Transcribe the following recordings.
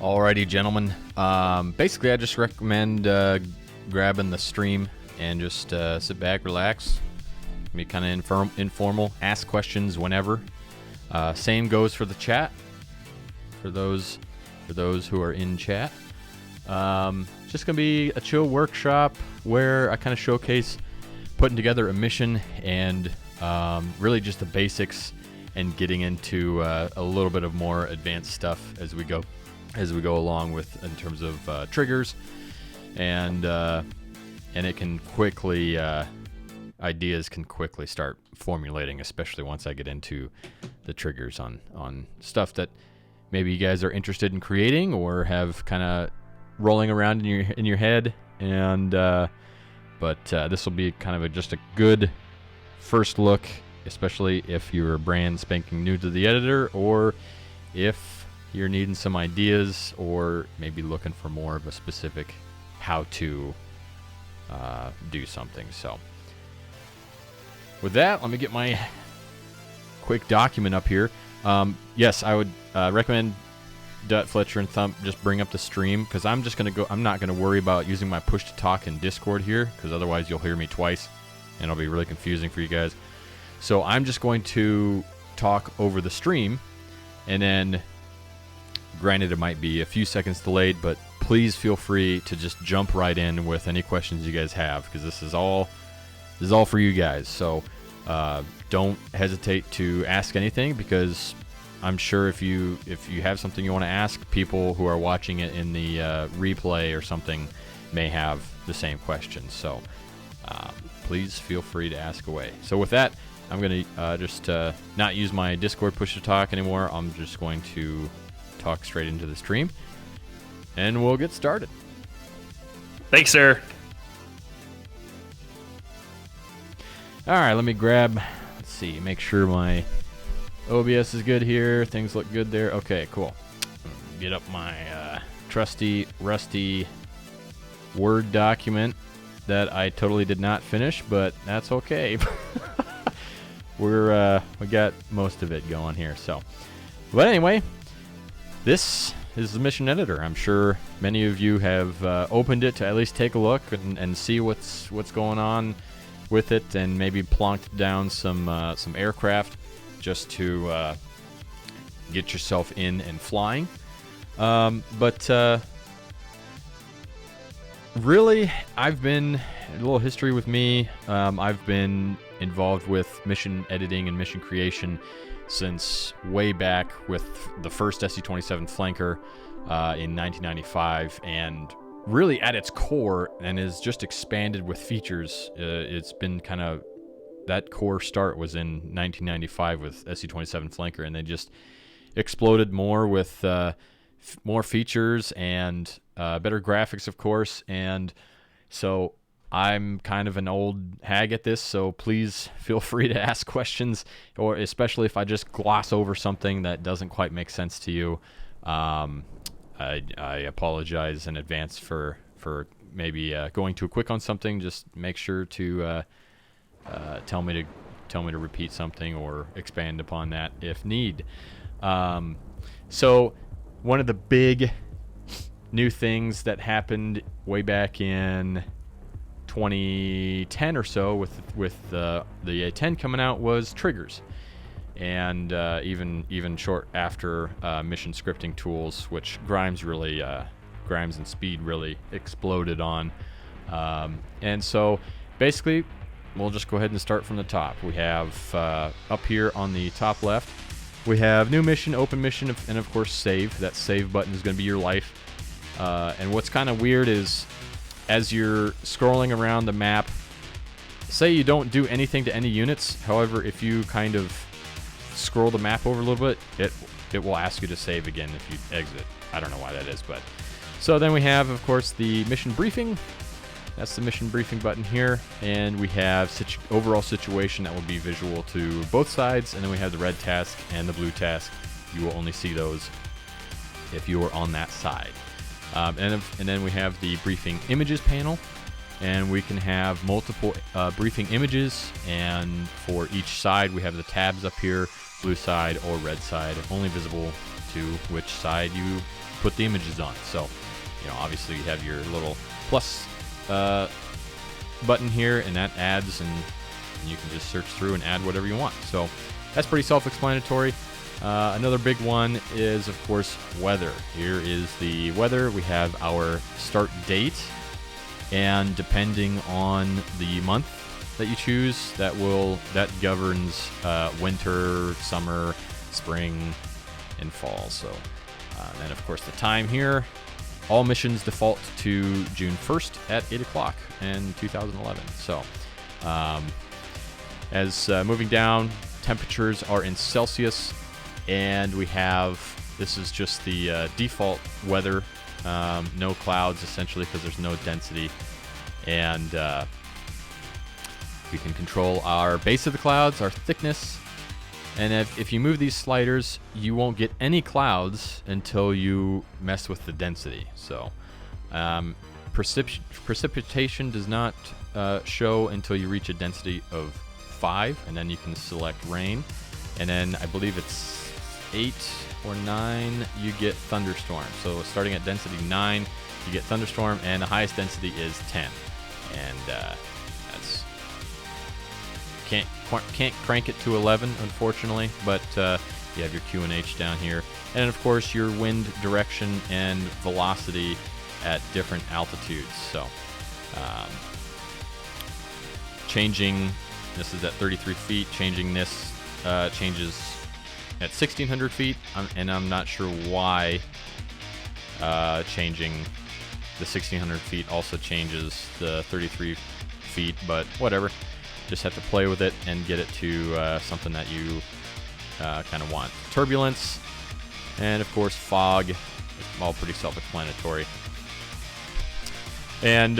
Alrighty, gentlemen. Basically, I just recommend grabbing the stream and just sit back, relax, be kind of informal, ask questions whenever. Same goes for the chat. For those who are in chat, just gonna be a chill workshop where I kind of showcase putting together a mission and really just the basics and getting into a little bit of more advanced stuff as we go along with in terms of triggers, and it can quickly ideas can quickly start formulating, especially once I get into the triggers on stuff that maybe you guys are interested in creating or have kind of rolling around in your head. And but this will be kind of just a good first look, especially if you're brand spanking new to the editor, or if you're needing some ideas, or maybe looking for more of a specific how to do something. So with that, let me get my quick document up here. Yes, I would recommend Dut, Fletcher, and Thump just bring up the stream, because I'm not gonna worry about using my push to talk in Discord here, because otherwise you'll hear me twice and it'll be really confusing for you guys. So I'm just going to talk over the stream, and then granted it might be a few seconds delayed, but please feel free to just jump right in with any questions you guys have, because this is all for you guys. So don't hesitate to ask anything, because I'm sure if you have something you want to ask, people who are watching it in the replay or something may have the same questions. So please feel free to ask away. So with that, I'm going to just not use my Discord push to talk anymore. I'm just going to talk straight into the stream, and we'll get started. Thanks, sir. All right, let me let's see, make sure my OBS is good here. Things look good there. Okay, cool. Get up my trusty, rusty Word document that I totally did not finish, but that's okay. We got most of it going here. So, but anyway, this is the mission editor. I'm sure many of you have opened it to at least take a look and see what's going on with it, and maybe plonked down some aircraft just to get yourself in and flying. But really, I've been a little history with me. I've been involved with mission editing and mission creation since way back with the first SC-27 flanker in 1995, and really at its core, and is just expanded with features. It's been kind of, that core start was in 1995 with SC-27 flanker, and they just exploded more with more features and better graphics, of course. And so I'm kind of an old hag at this, so please feel free to ask questions, or especially if I just gloss over something that doesn't quite make sense to you. I apologize in advance for maybe going too quick on something. Just make sure to tell me to repeat something or expand upon that if need. So one of the big new things that happened way back in 2010 or so with the A10 coming out was triggers, and even short after mission scripting tools, which Grimes and Speed really exploded on. And so basically, we'll just go ahead and start from the top. We have up here on the top left, we have new mission, open mission, and of course save. That save button is going to be your life. And what's kind of weird is, as you're scrolling around the map, say you don't do anything to any units. However, if you kind of scroll the map over a little bit, it will ask you to save again if you exit. I don't know why that is, but so then we have, of course, the mission briefing. That's the mission briefing button here, and we have overall situation that will be visual to both sides, and then we have the red task and the blue task. You will only see those if you are on that side. And then we have the briefing images panel, and we can have multiple briefing images, and for each side we have the tabs up here, blue side or red side, only visible to which side you put the images on. So, obviously you have your little plus button here, and that adds, and you can just search through and add whatever you want. So that's pretty self-explanatory. Another big one is, of course, weather. Here is the weather. We have our start date, and depending on the month that you choose, that governs winter, summer, spring, and fall. So then, of course, the time here. All missions default to June 1st at 8 o'clock in 2011. So as moving down, temperatures are in Celsius, and we have, this is just the default weather, no clouds essentially because there's no density, and we can control our base of the clouds, our thickness, and if you move these sliders, you won't get any clouds until you mess with the density. So precipitation does not show until you reach a density of 5, and then you can select rain, and then I believe it's 8 or 9 you get thunderstorm. So starting at density 9 you get thunderstorm, and the highest density is 10, and that's can't crank it to 11 unfortunately, but you have your QNH down here, and of course your wind direction and velocity at different altitudes. So changing, this is at 33 feet, changing this changes at 1600 feet, and I'm not sure why changing the 1600 feet also changes the 33 feet, but whatever. Just have to play with it and get it to something that you kind of want. Turbulence, and of course fog, it's all pretty self-explanatory. And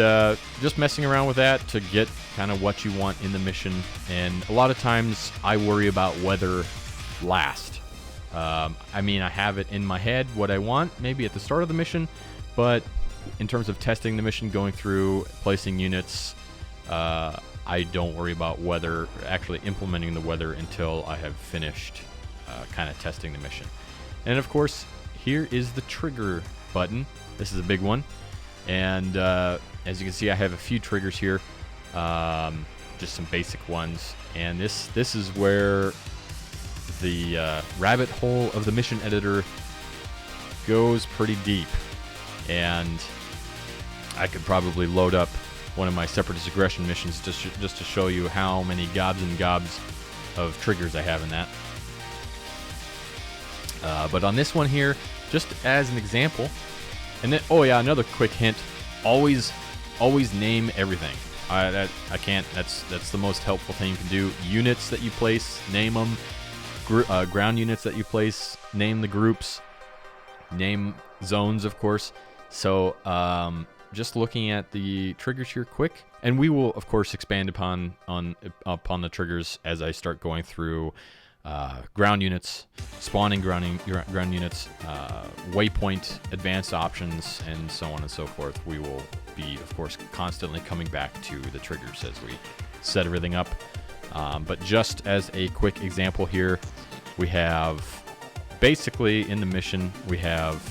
just messing around with that to get kind of what you want in the mission. And a lot of times I worry about weather last. I mean, I have it in my head what I want maybe at the start of the mission, but in terms of testing the mission, going through, placing units, I don't worry about weather, actually implementing the weather until I have finished kind of testing the mission. And of course, here is the trigger button. This is a big one. And as you can see, I have a few triggers here, just some basic ones. And this is where the rabbit hole of the mission editor goes pretty deep. And I could probably load up one of my separatist aggression missions just to show you how many gobs and gobs of triggers I have in that. But on this one here, just as an example, and then, oh yeah, another quick hint: always name everything. I can't. That's the most helpful thing you can do. Units that you place, name them. Ground units that you place, name the groups, name zones, of course. So just looking at the triggers here quick, and we will of course expand upon the triggers as I start going through ground units, spawning ground units, waypoint advanced options, and so on and so forth. We will be of course constantly coming back to the triggers as we set everything up. But just as a quick example here, we have basically in the mission we have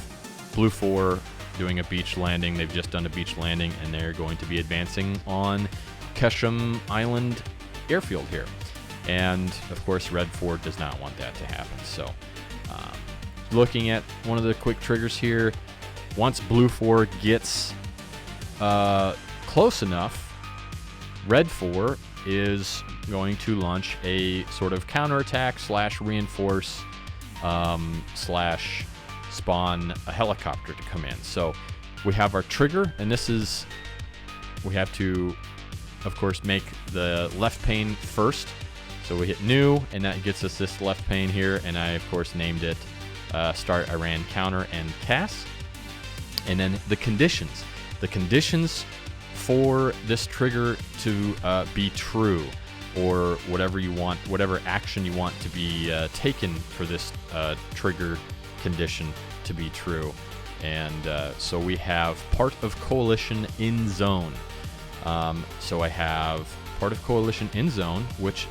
Blue 4 doing a beach landing. They've just done a beach landing, and they're going to be advancing on Kesham Island airfield here. And of course Red 4 does not want that to happen. So looking at one of the quick triggers here, once Blue 4 gets close enough, Red 4 is going to launch a sort of counterattack / reinforce / spawn a helicopter to come in. So we have our trigger, and this is, we have to of course make the left pane first. So we hit new, and that gets us this left pane here, and I of course named it Start Iran Counter and CAS. And then the conditions for this trigger to be true, or whatever you want, whatever action you want to be taken for this trigger condition to be true. And so we have part of coalition in zone. So I have part of coalition in zone. Which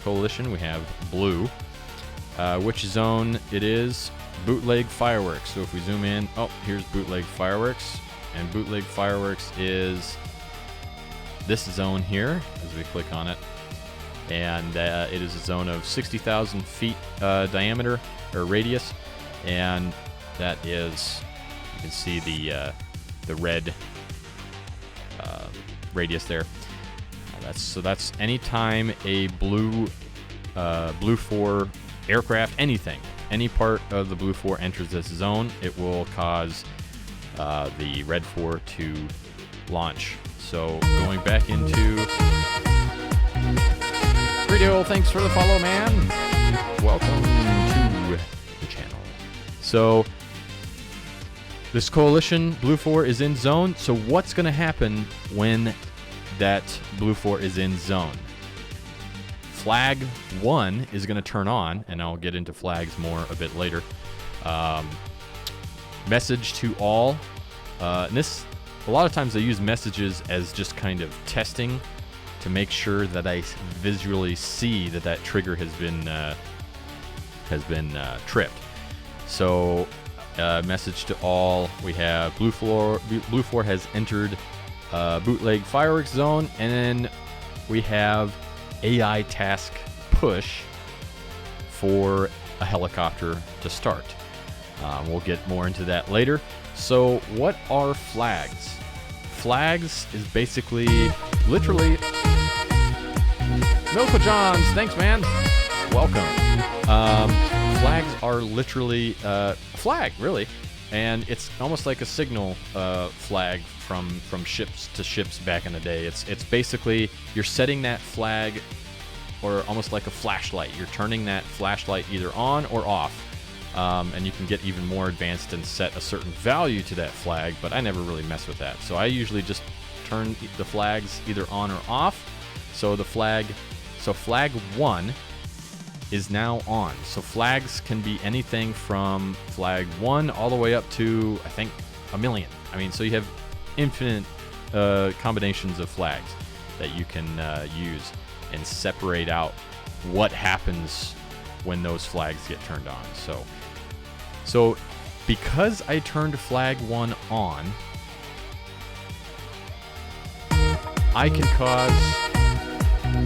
coalition? We have blue. Which zone it is? bootleg fireworks. So if we zoom in, oh, here's bootleg fireworks. And bootleg fireworks is this zone here, as we click on it. And it is a zone of 60,000 feet diameter, or radius. And that is, you can see the red radius there. That's anytime a blue 4 aircraft, any part of the blue 4 enters this zone, it will cause the red 4 to launch. So going back into Radio, thanks for the follow, man. Welcome to the channel. So this coalition blue 4 is in zone. So what's going to happen when that blue 4 is in zone? Flag 1 is going to turn on, and I'll get into flags more a bit later. Message to all. And this, a lot of times I use messages as just kind of testing to make sure that I visually see that trigger has been tripped. So message to all. We have blue 4 has entered bootleg fireworks zone, and then we have AI task push for a helicopter to start. We'll get more into that later. So what are flags? Flags is basically, literally, Milka Johns, thanks man, welcome. Flags are literally a flag, really, and it's almost like a signal flag from ships to ships back in the day. It's basically, you're setting that flag, or almost like a flashlight. You're turning that flashlight either on or off, and you can get even more advanced and set a certain value to that flag, but I never really mess with that. So I usually just turn the flags either on or off. So flag 1 is now on. So flags can be anything from flag 1 all the way up to, I think, 1,000,000. I mean, so you have infinite combinations of flags that you can use and separate out what happens when those flags get turned on. So because I turned flag 1 on, I can cause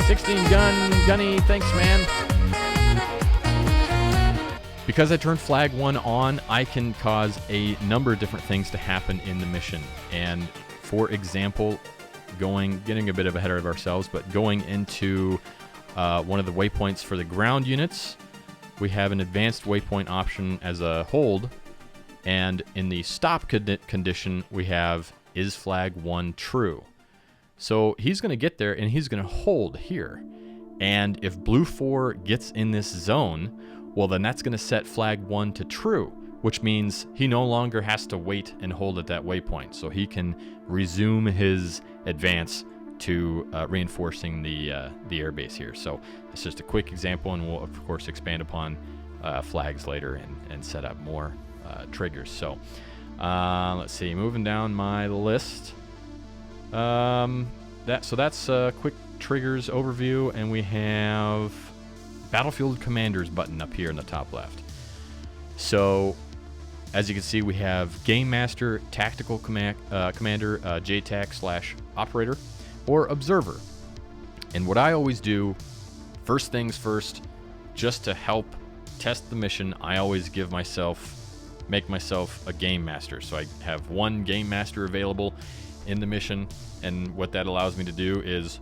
16 Gunny, thanks man. Because I turned flag 1 on, I can cause a number of different things to happen in the mission. And for example, getting a bit of ahead of ourselves, but going into one of the waypoints for the ground units, we have an advanced waypoint option as a hold, and in the stop condition, we have is flag 1 true. So he's going to get there and he's going to hold here. And if blue 4 gets in this zone, well, then that's going to set flag 1 to true, which means he no longer has to wait and hold at that waypoint. So he can resume his advance to reinforcing the airbase here. So it's just a quick example, and we'll of course expand upon flags later and set up more triggers. So let's see, moving down my list. That's a quick triggers overview, and we have Battlefield Commanders button up here in the top left. So as you can see, we have Game Master, Tactical Commander, JTAC/Operator, or Observer. And what I always do, first things first, just to help test the mission, I always make myself a Game Master. So I have one Game Master available in the mission, and what that allows me to do is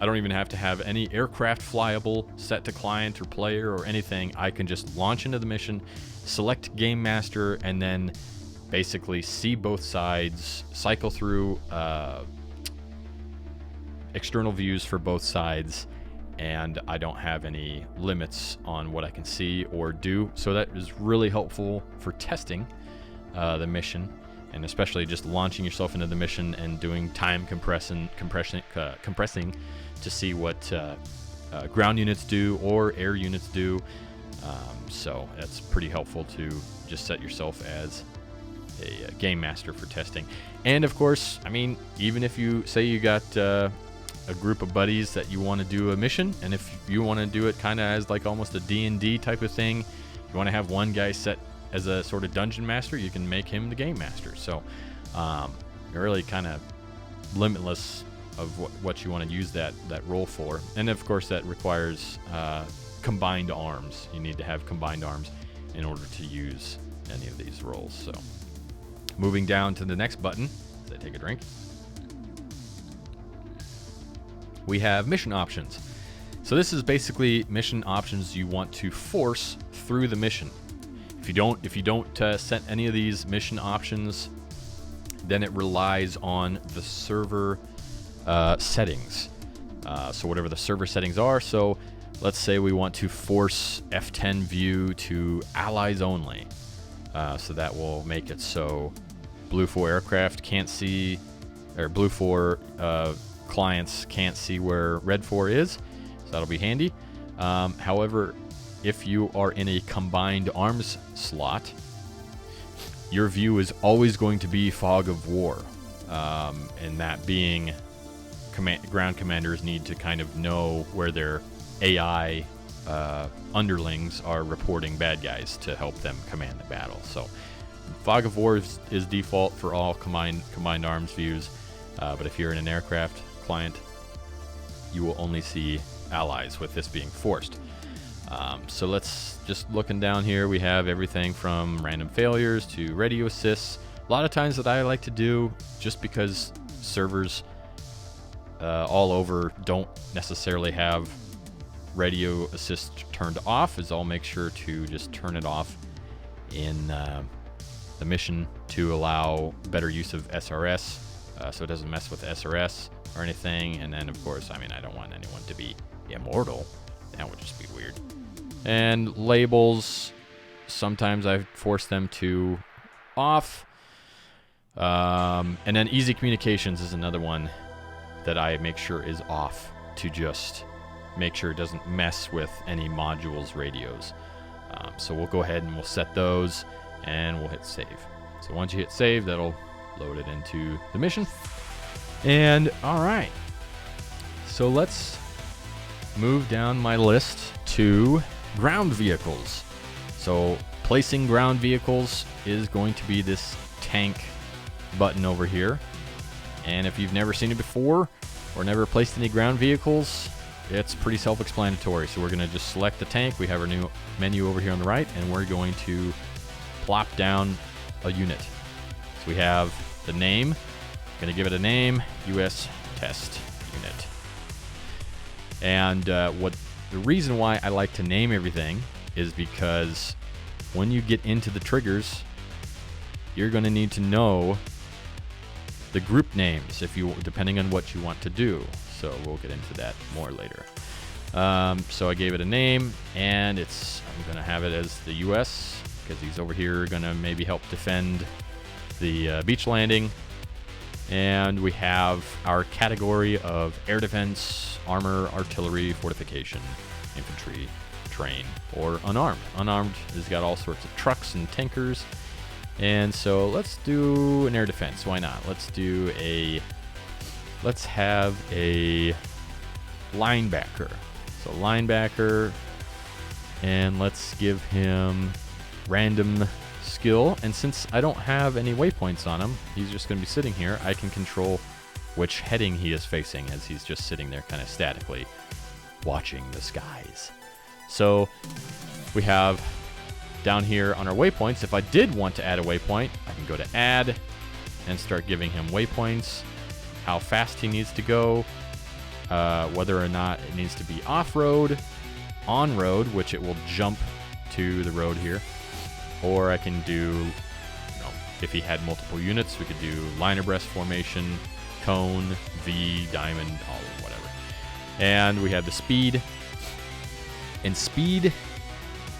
I don't even have to have any aircraft flyable set to client or player or anything. I can just launch into the mission, select Game Master, and then basically see both sides, cycle through external views for both sides, and I don't have any limits on what I can see or do. So that is really helpful for testing the mission, and especially just launching yourself into the mission and doing time compressing to see what ground units do or air units do. So that's pretty helpful to just set yourself as a Game Master for testing. And of course, I mean, even if you say you got a group of buddies that you want to do a mission, and if you want to do it kind of as like almost a D&D type of thing, you want to have one guy set as a sort of dungeon master, you can make him the game master. So you're really kind of limitless of what you want to use that role for. And of course that requires combined arms. You need to have combined arms in order to use any of these roles. So moving down to the next button as I take a drink, we have mission options. So this is basically mission options you want to force through the mission. If you don't set any of these mission options, then it relies on the server settings. So whatever the server settings are. So let's say we want to force F10 view to allies only. So that will make it so Blue 4 aircraft can't see, or Blue 4 clients can't see where Red 4 is. So that'll be handy. However, if you are in a combined arms slot, your view is always going to be Fog of War. And that being ground commanders need to kind of know where their AI underlings are reporting bad guys to help them command the battle. So Fog of War is default for all combined arms views. But if you're in an aircraft client, you will only see allies with this being forced. So let's just looking down here, we have everything from random failures to radio assists. A lot of times that I like to do, just because servers all over don't necessarily have radio assist turned off, is I'll make sure to just turn it off in the mission to allow better use of SRS, so it doesn't mess with SRS or anything. And then of course, I mean, I don't want anyone to be immortal. That would just be weird. And labels, sometimes I force them to off. And then easy communications is another one that I make sure is off, to just make sure it doesn't mess with any modules radios. So we'll go ahead and we'll set those and we'll hit save. So once you hit save, that'll load it into the mission. And all right, so let's move down my list to ground vehicles. So placing ground vehicles is going to be this tank button over here. And if you've never seen it before or never placed any ground vehicles, it's pretty self-explanatory. So we're going to just select the tank. We have our new menu over here on the right, and we're going to plop down a unit. So we have the name. Going to give it a name, US Test Unit. And the reason why I like to name everything is because when you get into the triggers, you're going to need to know the group names depending on what you want to do. So we'll get into that more later. So I gave it a name, and I'm going to have it as the US, because he's over here going to maybe help defend the beach landing. And we have our category of air defense, armor, artillery, fortification, infantry, train, or unarmed. Unarmed has got all sorts of trucks and tankers. And so let's do an air defense. Why not? Let's have a linebacker. So linebacker, and let's give him random skill. And since I don't have any waypoints on him, he's just going to be sitting here. I can control which heading he is facing, as he's just sitting there kind of statically watching the skies. So we have down here on our waypoints, if I did want to add a waypoint, I can go to add and start giving him waypoints, how fast he needs to go, whether or not it needs to be off-road, on-road, which it will jump to the road here. Or I can do, if he had multiple units, we could do line abreast formation, cone, V, diamond, all whatever. And we have the speed. And speed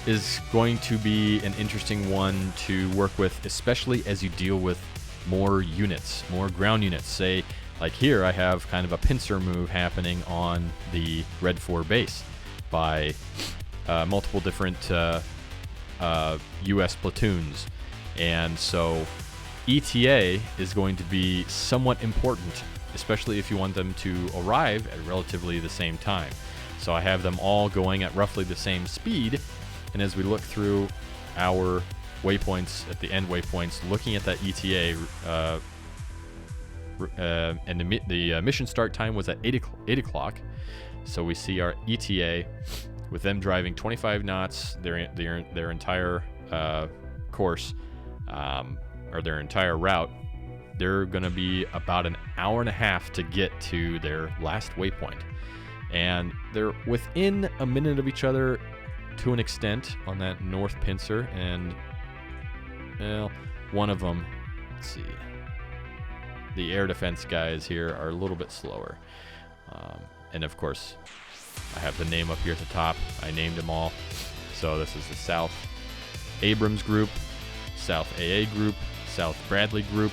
is going to be an interesting one to work with, especially as you deal with more units, more ground units. Say, like here, I have kind of a pincer move happening on the Red 4 base by multiple different US platoons. And so ETA is going to be somewhat important, especially if you want them to arrive at relatively the same time. So I have them all going at roughly the same speed. And as we look through our waypoints, at the end waypoints, looking at that ETA, and the mission start time was at 8 o'clock. So we see our ETA with them driving 25 knots their entire course, or their entire route. They're going to be about an hour and a half to get to their last waypoint. And they're within a minute of each other to an extent on that north pincer. And, well, one of them, let's see, the air defense guys here are a little bit slower. And, of course, I have the name up here at the top. I named them all. So this is the South Abrams group, South AA group, South Bradley group.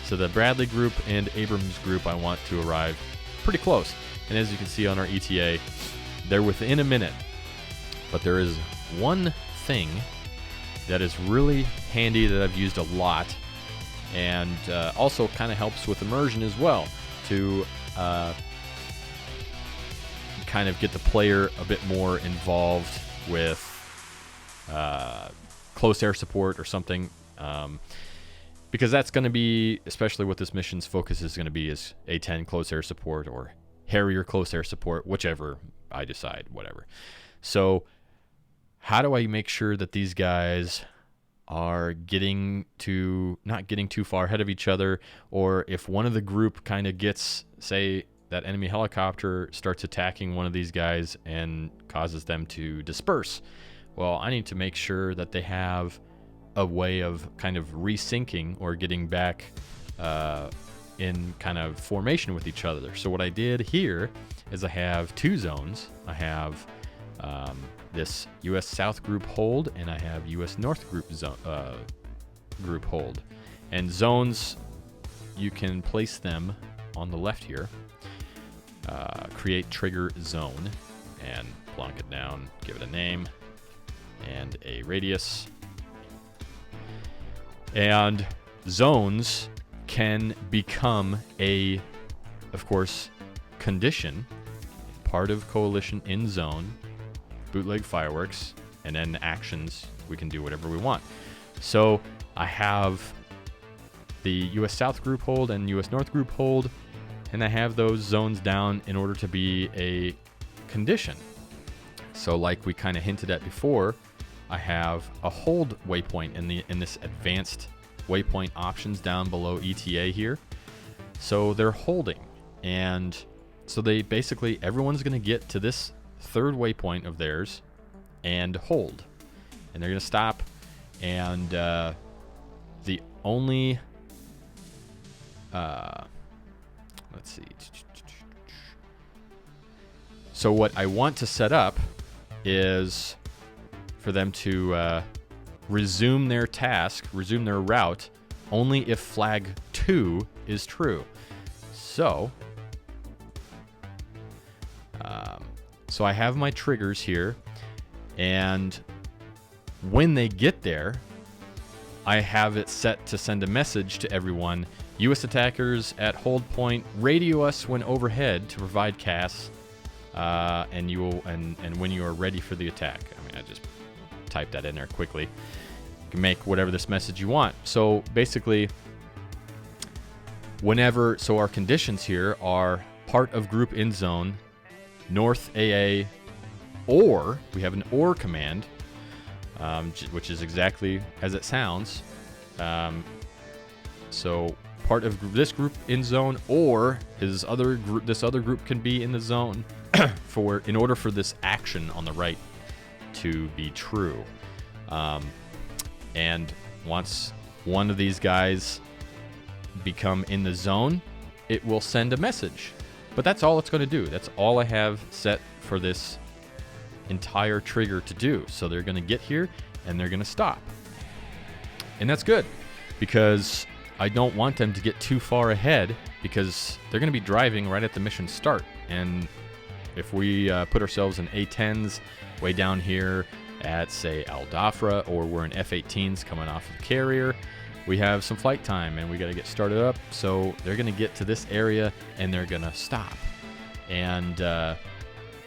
So the Bradley group and Abrams group, I want to arrive pretty close. And as you can see on our ETA, they're within a minute. But there is one thing that is really handy that I've used a lot, and also kind of helps with immersion as well, to kind of get the player a bit more involved with close air support or something. Because that's going to be, especially what this mission's focus is going to be, is A-10 close air support or Harrier close air support, whichever I decide, whatever. So how do I make sure that these guys are not getting too far ahead of each other, or if one of the group kind of gets, say, that enemy helicopter starts attacking one of these guys and causes them to disperse? Well, I need to make sure that they have a way of kind of resyncing or getting back in kind of formation with each other. So what I did here is I have two zones. I have this U.S. South group hold, and I have U.S. North group group hold. And zones, you can place them on the left here. Create trigger zone, and plonk it down, give it a name and a radius. And zones can become of course, condition, part of coalition in zone, bootleg fireworks, and then actions. We can do whatever we want. So I have the U.S. South group hold and U.S. North group hold, and I have those zones down in order to be a condition. So like we kind of hinted at before, I have a hold waypoint in this advanced waypoint options down below ETA here. So they're holding, and so they basically, everyone's going to get to this third waypoint of theirs and hold, and they're going to stop. And the only let's see. So what I want to set up is for them to resume their task, resume their route, only if flag 2 is true. So, so I have my triggers here, and when they get there, I have it set to send a message to everyone. U.S. attackers at hold point, radio us when overhead to provide CAS, and when you are ready for the attack. I mean, I just type that in there quickly. You can make whatever this message you want. So basically, so our conditions here are part of group in zone, North AA, or we have an OR command, which is exactly as it sounds. So part of this group in zone, or this other group can be in the zone in order for this action on the right to be true. And once one of these guys become in the zone, it will send a message. But that's all it's going to do. That's all I have set for this entire trigger to do. So they're going to get here and they're going to stop. And that's good, because I don't want them to get too far ahead, because they're going to be driving right at the mission start. And if we put ourselves in A-10s way down here at, say, Al Dhafra, or we're in F-18s coming off of the carrier, we have some flight time and we got to get started up. So they're going to get to this area and they're going to stop. And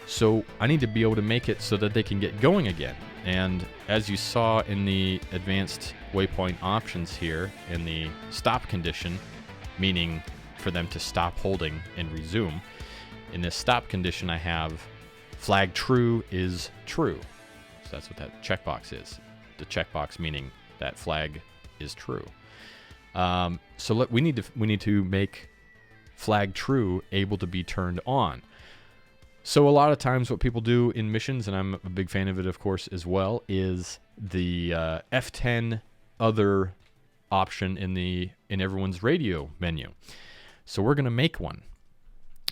so I need to be able to make it so that they can get going again. And as you saw in the advanced waypoint options here, in the stop condition, meaning for them to stop holding and resume, in this stop condition I have flag true is true. So that's what that checkbox is. The checkbox meaning that flag is true. We need to make flag true able to be turned on. So a lot of times what people do in missions, and I'm a big fan of it, of course, as well, is the F10 other option in everyone's radio menu. So we're going to make one.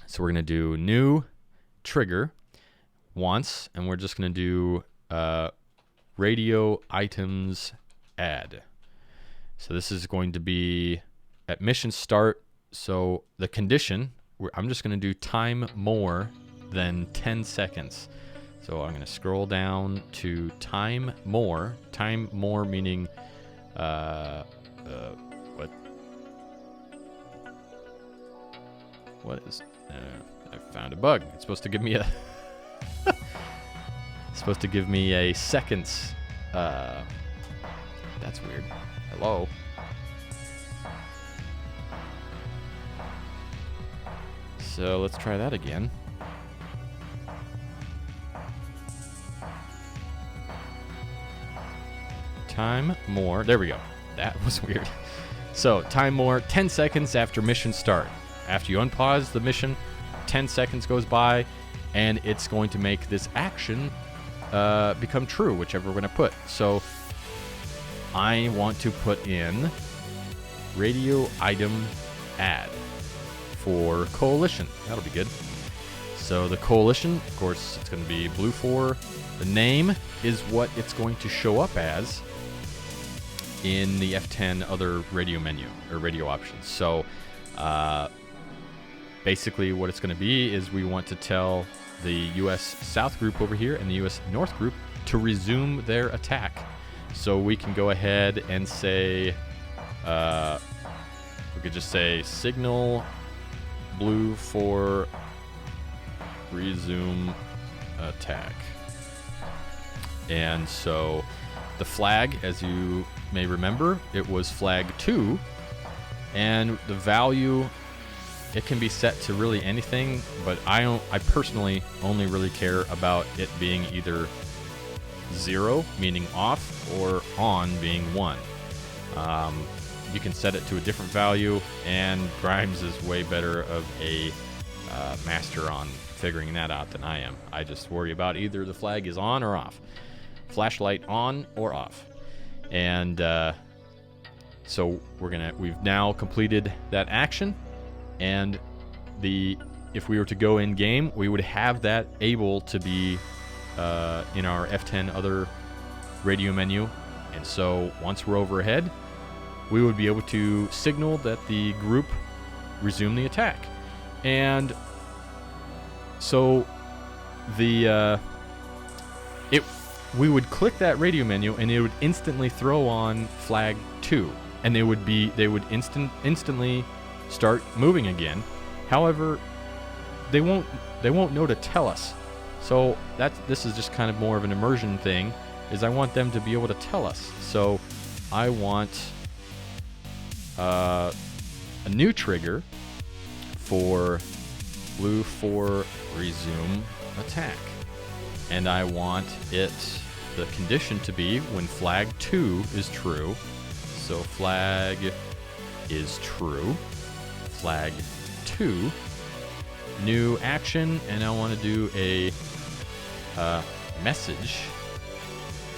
So we're going to do new trigger once, and we're just going to do radio items add. So this is going to be at mission start. So the condition, I'm just going to do time more than 10 seconds. So I'm going to scroll down to time more meaning what is I found a bug. It's supposed to give me a seconds. That's weird. Hello. So let's try that again. Time more. There we go. That was weird. So time more 10 seconds after mission start. After you unpause the mission, 10 seconds goes by, and it's going to make this action become true, whichever we're going to put. So I want to put in radio item add for Coalition. That'll be good. So the Coalition, of course, it's going to be Blue 4. The name is what it's going to show up as in the F10 other radio menu or radio options. So basically what it's going to be is we want to tell the US South group over here and the US North group to resume their attack. So we can go ahead and say, we could just say signal Blue 4 resume attack. And so the flag, as you may remember, it was flag 2, and the value, it can be set to really anything, but I personally only really care about it being either 0, meaning off, or on, being 1. You can set it to a different value, and Grimes is way better of a master on figuring that out than I am. I just worry about either the flag is on or off. Flashlight on or off. And so we've now completed that action, and if we were to go in game, we would have that able to be in our F10 other radio menu. And so once we're overhead, we would be able to signal that the group resume the attack. And so we would click that radio menu, and it would instantly throw on flag 2, and they would instantly start moving again. However, they won't know to tell us. So this is just kind of more of an immersion thing, is I want them to be able to tell us. So I want a new trigger for Blue 4 resume attack. And I want the condition to be when flag 2 is true. So flag is true. Flag 2. New action, and I want to do a message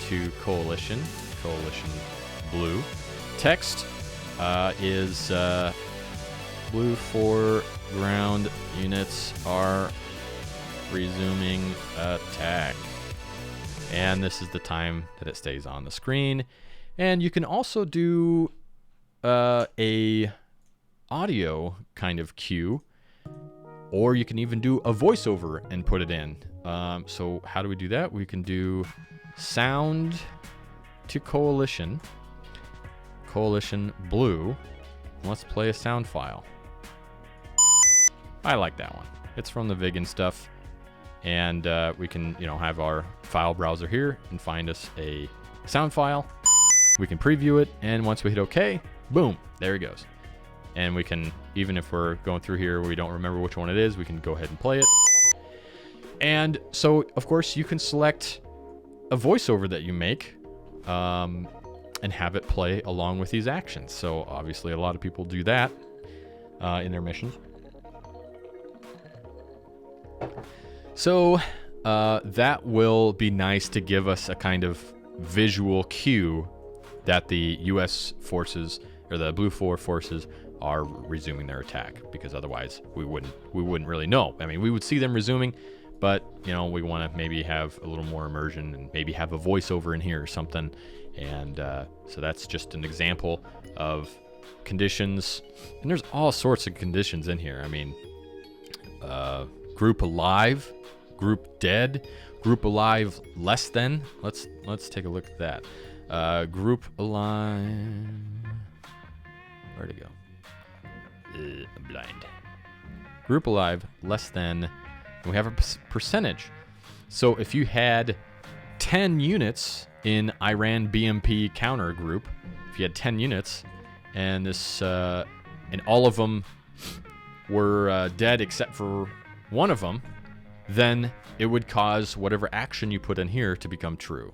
to Coalition Blue. Text is Blue 4 ground units are resuming attack. And this is the time that it stays on the screen. And you can also do a audio kind of cue, or you can even do a voiceover and put it in. So how do we do that? We can do sound to Coalition Blue. Let's play a sound file. I like that one. It's from the Vig and stuff. and we can, have our file browser here and find us a sound file. We can preview it, and once we hit OK, boom, there it goes. And we can, even if we're going through here, we don't remember which one it is, we can go ahead and play it. And so, of course, you can select a voiceover that you make and have it play along with these actions. So obviously a lot of people do that in their missions. So that will be nice to give us a kind of visual cue that the U.S. forces, or the Blue 4 forces, are resuming their attack, because otherwise we wouldn't really know. I mean, we would see them resuming, but we want to maybe have a little more immersion and maybe have a voiceover in here or something. And so that's just an example of conditions, and there's all sorts of conditions in here. I mean, group alive, group dead, group alive less than. Let's take a look at that. Group alive. Where'd it go? I'm blind. Group alive less than. And we have a percentage. So if you had 10 units in Iran BMP counter group, if you had 10 units, and this and all of them were dead except for one of them, then it would cause whatever action you put in here to become true,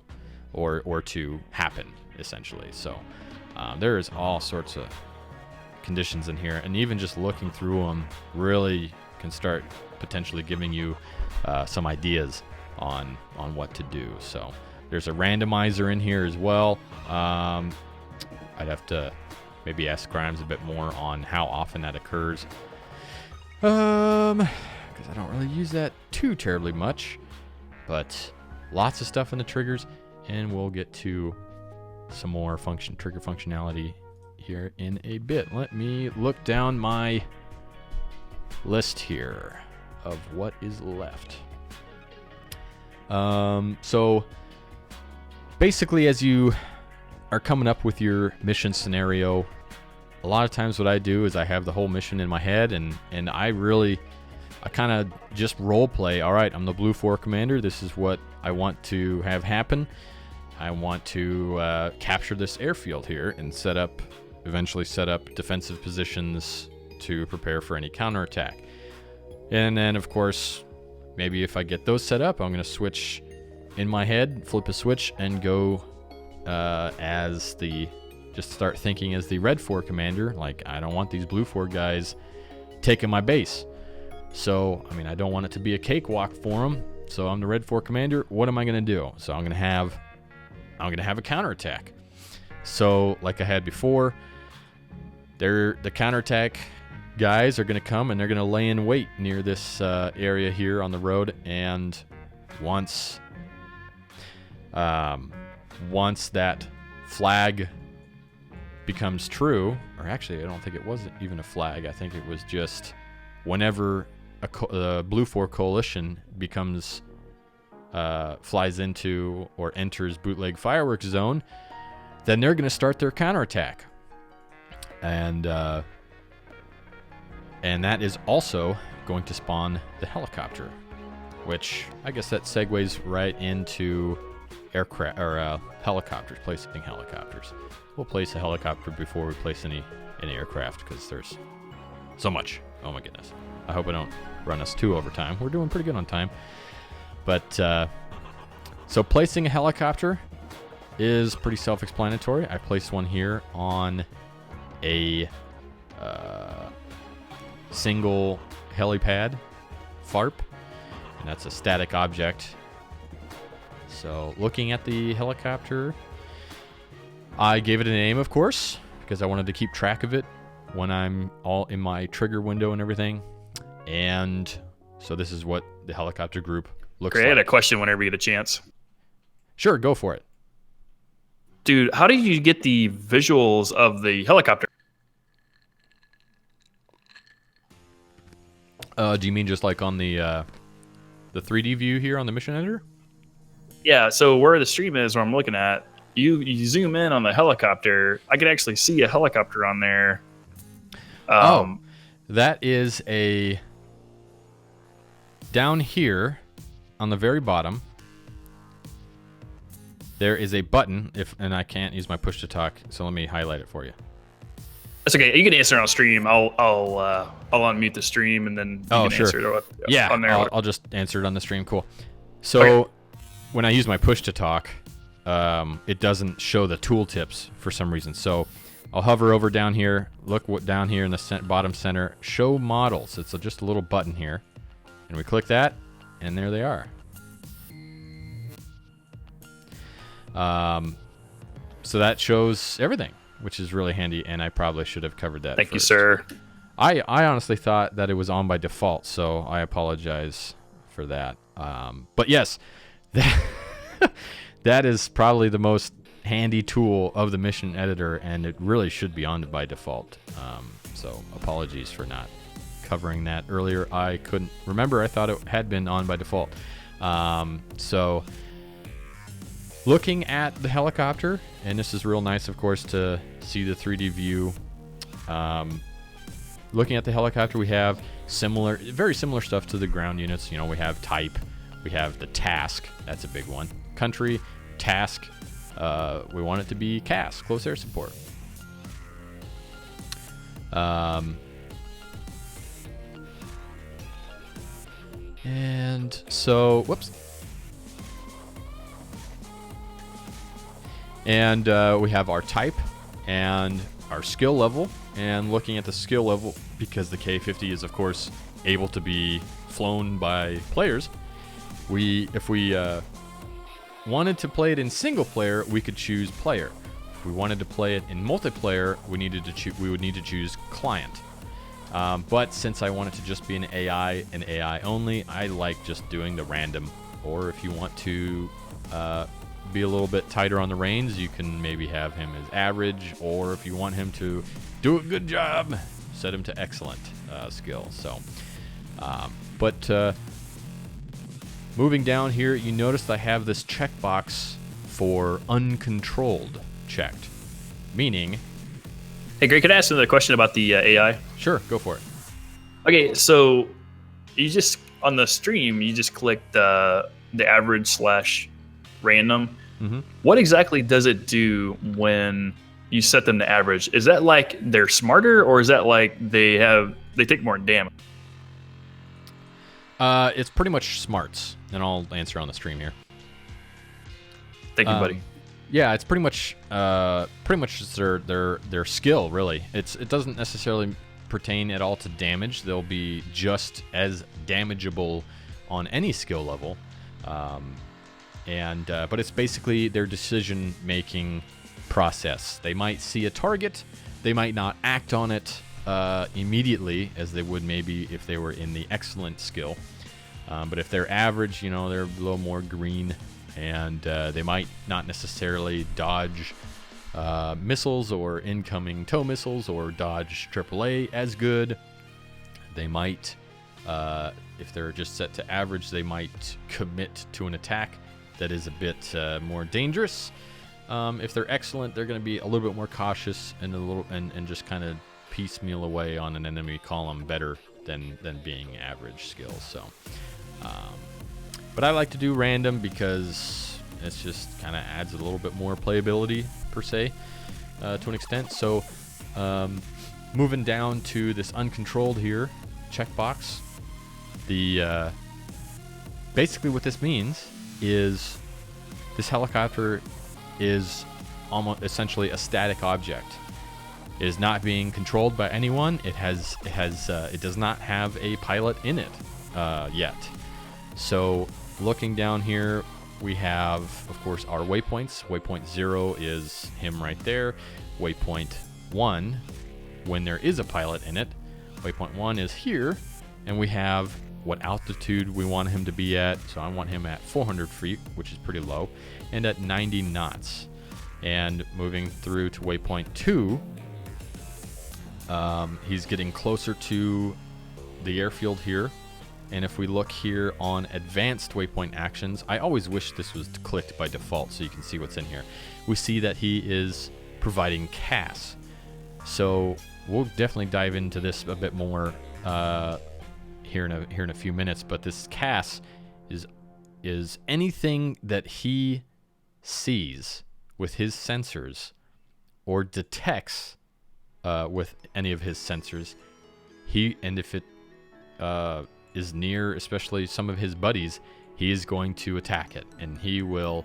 or to happen, essentially. So there's all sorts of conditions in here, and even just looking through them really can start potentially giving you some ideas on what to do. So there's a randomizer in here as well. I'd have to maybe ask Grimes a bit more on how often that occurs, because I don't really use that too terribly much. But lots of stuff in the triggers, and we'll get to some more trigger functionality here in a bit. Let me look down my list here of what is left. So basically, as you are coming up with your mission scenario, a lot of times what I do is I have the whole mission in my head, and I kind of just role play. All right, I'm the Blue 4 commander. This is what I want to have happen. I want to capture this airfield here and eventually set up defensive positions to prepare for any counterattack. And then, of course, maybe if I get those set up, I'm going to switch in my head, flip a switch, and go just start thinking as the Red 4 commander. Like, I don't want these Blue 4 guys taking my base. So, I mean, I don't want it to be a cakewalk for them. So I'm the Red 4 commander. What am I going to do? So I'm going to have a counterattack. So, like I had before, the counterattack guys are going to come and they're going to lay in wait near this area here on the road. And once that flag becomes true, or actually, I don't think it wasn't even a flag. I think it was just whenever a Blue 4 coalition flies into or enters bootleg fireworks zone, then they're going to start their counterattack. And that is also going to spawn the helicopter, which I guess that segues right into aircraft or helicopters, placing helicopters. We'll place a helicopter before we place any aircraft, because there's so much. Oh my goodness. I hope I don't run us too over time. We're doing pretty good on time. But so placing a helicopter is pretty self-explanatory. I placed one here on a single helipad, FARP, and that's a static object. So looking at the helicopter, I gave it a name, of course, because I wanted to keep track of it when I'm all in my trigger window and everything. And so this is what the helicopter group looks Great. like. I had a question whenever you get a chance. Sure, go for it. Dude, how do you get the visuals of the helicopter? Do you mean just like on the 3D view here on the mission editor? Yeah, so where the stream is, where I'm looking at, you zoom in on the helicopter. I could actually see a helicopter on there. That is down here. on the very bottom, there is a button. And I can't use my push to talk, so let me highlight it for you. That's okay. You can answer on stream. I'll unmute the stream and then you can sure. answer it Yeah, on there. I'll just answer it on the stream. Cool. So when I use my push to talk, it doesn't show the tooltips for some reason. So I'll hover over down here. Look down here in the bottom center. Show models. It's just a little button here, and we click that, and there they are. So that shows everything, which is really handy, and I probably should have covered that. Thank you, sir. I honestly thought that it was on by default, so I apologize for that. But yes, that is probably the most handy tool of the mission editor, and it really should be on by default. So apologies for not covering that earlier. I couldn't remember. I thought it had been on by default. So looking at the helicopter, and this is real nice, of course, to see the 3D view. Looking at the helicopter, we have very similar stuff to the ground units. You know, we have type, we have the task. That's a big one. Country, task. We want it to be CAS, close air support. And so, whoops. And we have our type and our skill level. And looking at the skill level, because the K-50 is, of course, able to be flown by players, if we wanted to play it in single player, we could choose player. If we wanted to play it in multiplayer, we would need to choose client. But since I want it to just be an AI and AI only, I like just doing the random. Or if you want to be a little bit tighter on the reins, you can maybe have him as average, or if you want him to do a good job, set him to excellent skill. So, moving down here, you notice I have this checkbox for uncontrolled checked, meaning. Hey, Greg, could I ask another question about the AI? Sure, go for it. Okay, so you just on the stream, you just click the average / random. Mm-hmm. What exactly does it do when you set them to average? Is that like they're smarter, or is that like they take more damage? It's pretty much smarts, and I'll answer on the stream here. Thank you, buddy. Yeah, it's pretty much just their skill, really. It doesn't necessarily pertain at all to damage. They'll be just as damageable on any skill level. But it's basically their decision-making process. They might see a target, they might not act on it immediately as they would maybe if they were in the excellent skill. But if they're average, they're a little more green, and they might not necessarily dodge missiles or incoming tow missiles or dodge AAA as good. They might, if they're just set to average, they might commit to an attack that is a bit more dangerous. If they're excellent, they're going to be a little bit more cautious and just kind of piecemeal away on an enemy column better than being average skills. So, but I like to do random because it's just kind of adds a little bit more playability per se to an extent. So, moving down to this uncontrolled here checkbox, basically what this means is this helicopter is almost essentially a static object. It is not being controlled by anyone. It does not have a pilot in it yet. So looking down here, we have, of course, our waypoints. Waypoint 0 is him right there. Waypoint 1, when there is a pilot in it. Waypoint 1 is here, and we have what altitude we want him to be at. So I want him at 400 feet, which is pretty low, and at 90 knots. And moving through to waypoint 2, he's getting closer to the airfield here. And if we look here on advanced waypoint actions, I always wish this was clicked by default so you can see what's in here. We see that he is providing CAS. So we'll definitely dive into this a bit more here in a few minutes. But this CAS is is anything that he sees with his sensors or detects with any of his sensors, and if it is near, especially some of his buddies, he is going to attack it, and he will.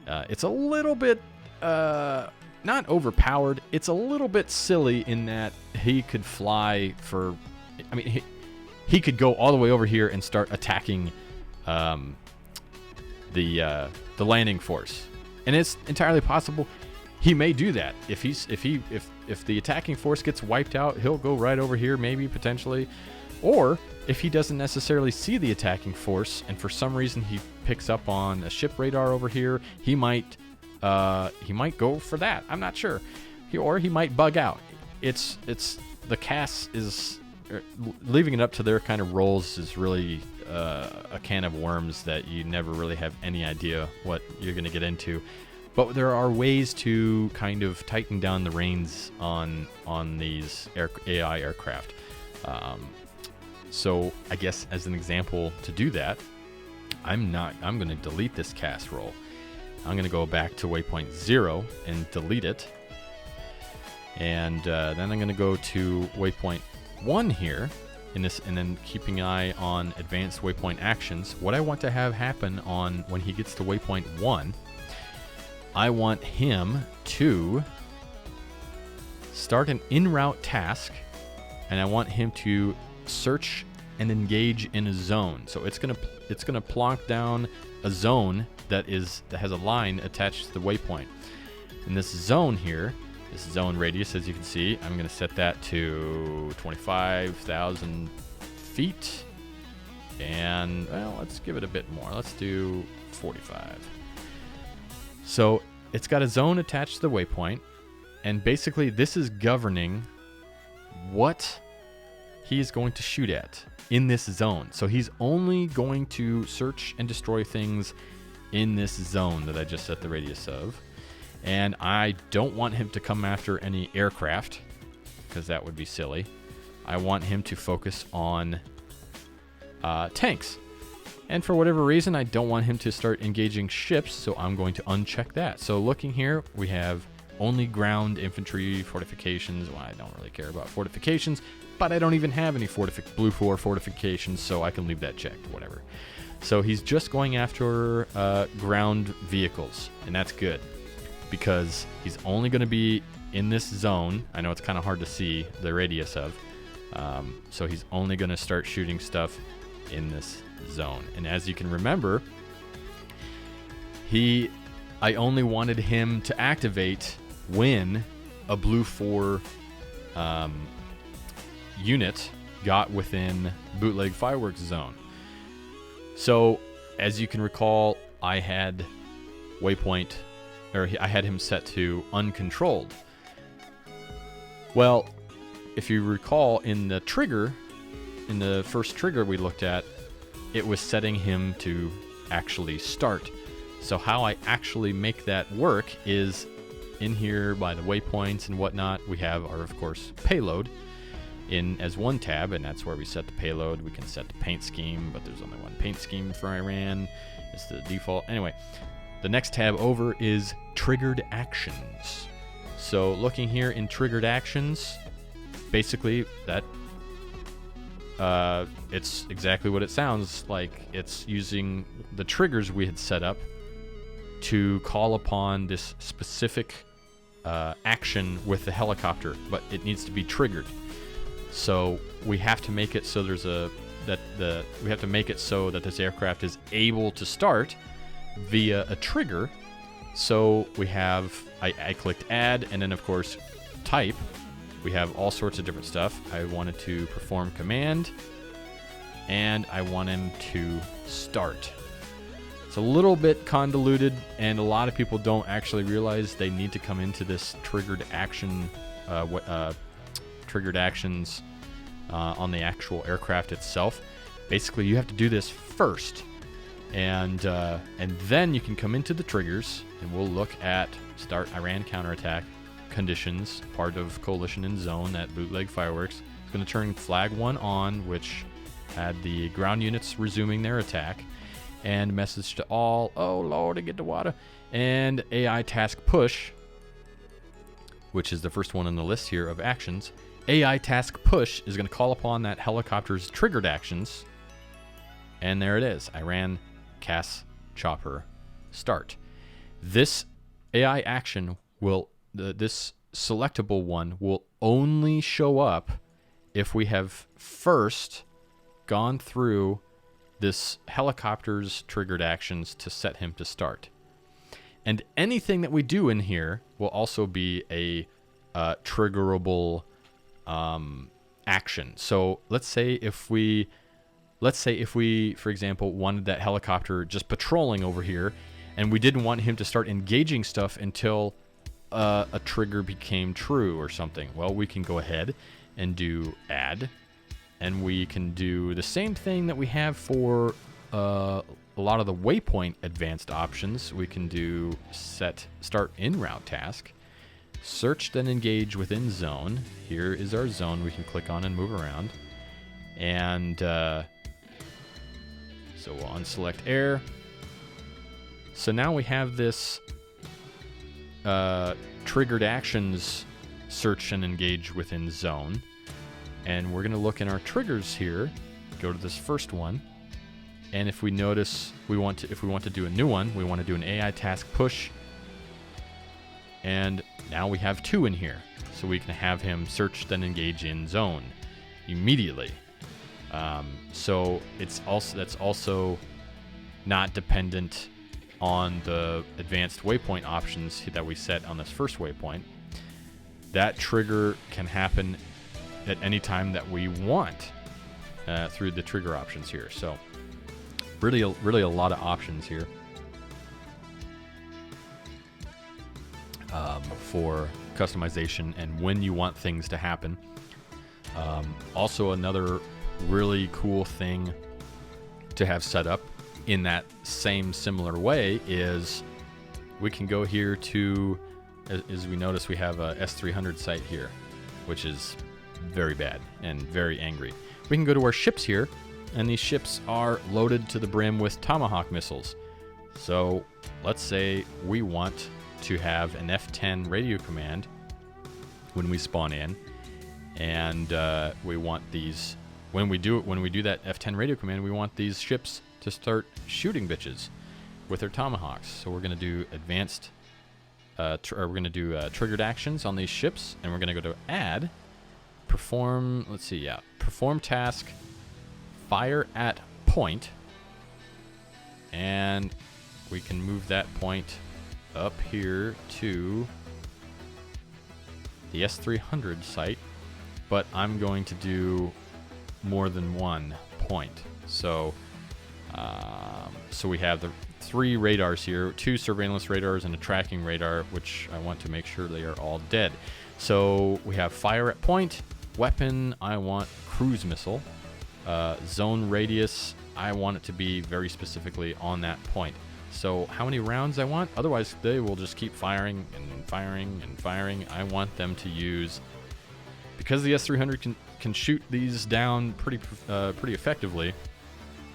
It's a little bit not overpowered. It's a little bit silly in that he could fly for. I mean, he could go all the way over here and start attacking the landing force, and it's entirely possible he may do that. If the attacking force gets wiped out, he'll go right over here, maybe potentially, or if he doesn't necessarily see the attacking force, and for some reason he picks up on a ship radar over here, he might go for that. I'm not sure, or he might bug out. It's the cast is leaving it up to their kind of roles is really a can of worms that you never really have any idea what you're going to get into. But there are ways to kind of tighten down the reins on these AI aircraft. So I guess as an example to do that, I'm going to delete this cast roll. I'm going to go back to waypoint 0 and delete it. And then I'm going to go to waypoint 1 here in this, and then keeping an eye on advanced waypoint actions. What I want to have happen on when he gets to waypoint 1, I want him to start an en route task, and I want him to search and engage in a zone. So it's gonna plonk down a zone that has a line attached to the waypoint. And this zone here, this zone radius, as you can see, I'm gonna set that to 25,000 feet. And well, let's give it a bit more. Let's do 45. So it's got a zone attached to the waypoint, and basically this is governing what he is going to shoot at in this zone. So he's only going to search and destroy things in this zone that I just set the radius of. And I don't want him to come after any aircraft, because that would be silly. I want him to focus on tanks. And for whatever reason, I don't want him to start engaging ships, so I'm going to uncheck that. So looking here, we have only ground infantry fortifications. Well, I don't really care about fortifications, but I don't even have any blue 4 fortifications, so I can leave that checked, whatever. So he's just going after ground vehicles, and that's good, because he's only going to be in this zone. I know it's kind of hard to see the radius of, so he's only going to start shooting stuff in this zone. And as you can remember, I only wanted him to activate when a blue 4 unit got within bootleg fireworks zone. So as you can recall, I had I had him set to uncontrolled. Well, if you recall, in the first trigger we looked at, it was setting him to actually start. So how I actually make that work is in here by the waypoints and whatnot, we have our, of course, payload in as one tab, and that's where we set the payload. We can set the paint scheme, but there's only one paint scheme for Iran. It's the default. Anyway, the next tab over is triggered actions. So looking here in triggered actions, basically that it's exactly what it sounds like. It's using the triggers we had set up to call upon this specific action with the helicopter, but it needs to be triggered. So we have to make it so we have to make it so that this aircraft is able to start via a trigger. So we have I clicked add, and then of course type. We have all sorts of different stuff. I wanted to perform command, and I want him to start. It's a little bit convoluted, and a lot of people don't actually realize they need to come into this triggered action, triggered actions on the actual aircraft itself. Basically, you have to do this first, and then you can come into the triggers, and we'll look at start Iran counterattack conditions, part of coalition in zone, that bootleg fireworks. It's going to turn flag 1 on, which had the ground units resuming their attack. And message to all. Oh, Lord, to get the water. And AI task push, which is the first one on the list here of actions. AI task push is going to call upon that helicopter's triggered actions. And there it is. I ran CAS chopper start. This AI action will, this selectable one will only show up if we have first gone through this helicopter's triggered actions to set him to start. And anything that we do in here will also be a triggerable action. So let's say if we, for example, wanted that helicopter just patrolling over here, and we didn't want him to start engaging stuff until a trigger became true or something. Well, we can go ahead and do add, and we can do the same thing that we have for a lot of the waypoint advanced options. We can do set start in route task, search then engage within zone. Here is our zone we can click on and move around. And so we'll unselect air. So now we have this triggered actions search and engage within zone. And we're going to look in our triggers here, go to this first one. And if we notice if we want to do a new one, we want to do an AI task push. And now we have 2 in here. So we can have him search then engage in zone immediately. So that's also not dependent on the advanced waypoint options that we set on this first waypoint. That trigger can happen at any time that we want through the trigger options here. So really a lot of options here for customization and when you want things to happen. Also, another really cool thing to have set up in that same similar way is we can go here to, as we notice, we have a S300 site here, which is very bad and very angry. We can go to our ships here, and these ships are loaded to the brim with Tomahawk missiles. So let's say we want to have an F10 radio command when we spawn in, and we want these, when we do that F10 radio command, we want these ships to start shooting bitches with their Tomahawks. So we're going to do advanced, we're going to do triggered actions on these ships, and we're going to go to add, perform task, fire at point, and we can move that point up here to the S300 site, but I'm going to do more than one point. So we have the 3 radars here, 2 surveillance radars and a tracking radar, which I want to make sure they are all dead. So we have fire at point, weapon, I want cruise missile, zone radius, I want it to be very specifically on that point. So how many rounds I want? Otherwise, they will just keep firing and firing and firing. I want them to use, because the S300 can shoot these down pretty effectively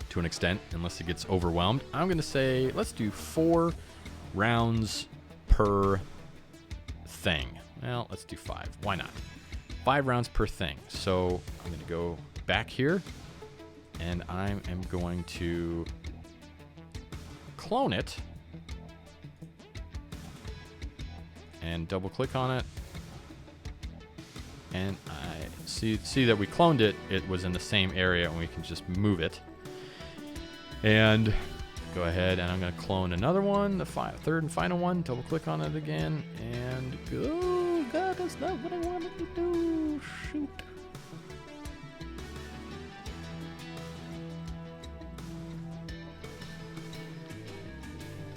to an extent, unless it gets overwhelmed. I'm going to say let's do 4 rounds per thing. Well, let's do 5. Why not? 5 rounds per thing. So I'm going to go back here, and I am going to clone it and double click on it, and I see that we cloned it. It was in the same area, and we can just move it. And go ahead, and I'm going to clone another one, the third and final one. Double click on it again, and go. God, that's not what I wanted to do. Shoot.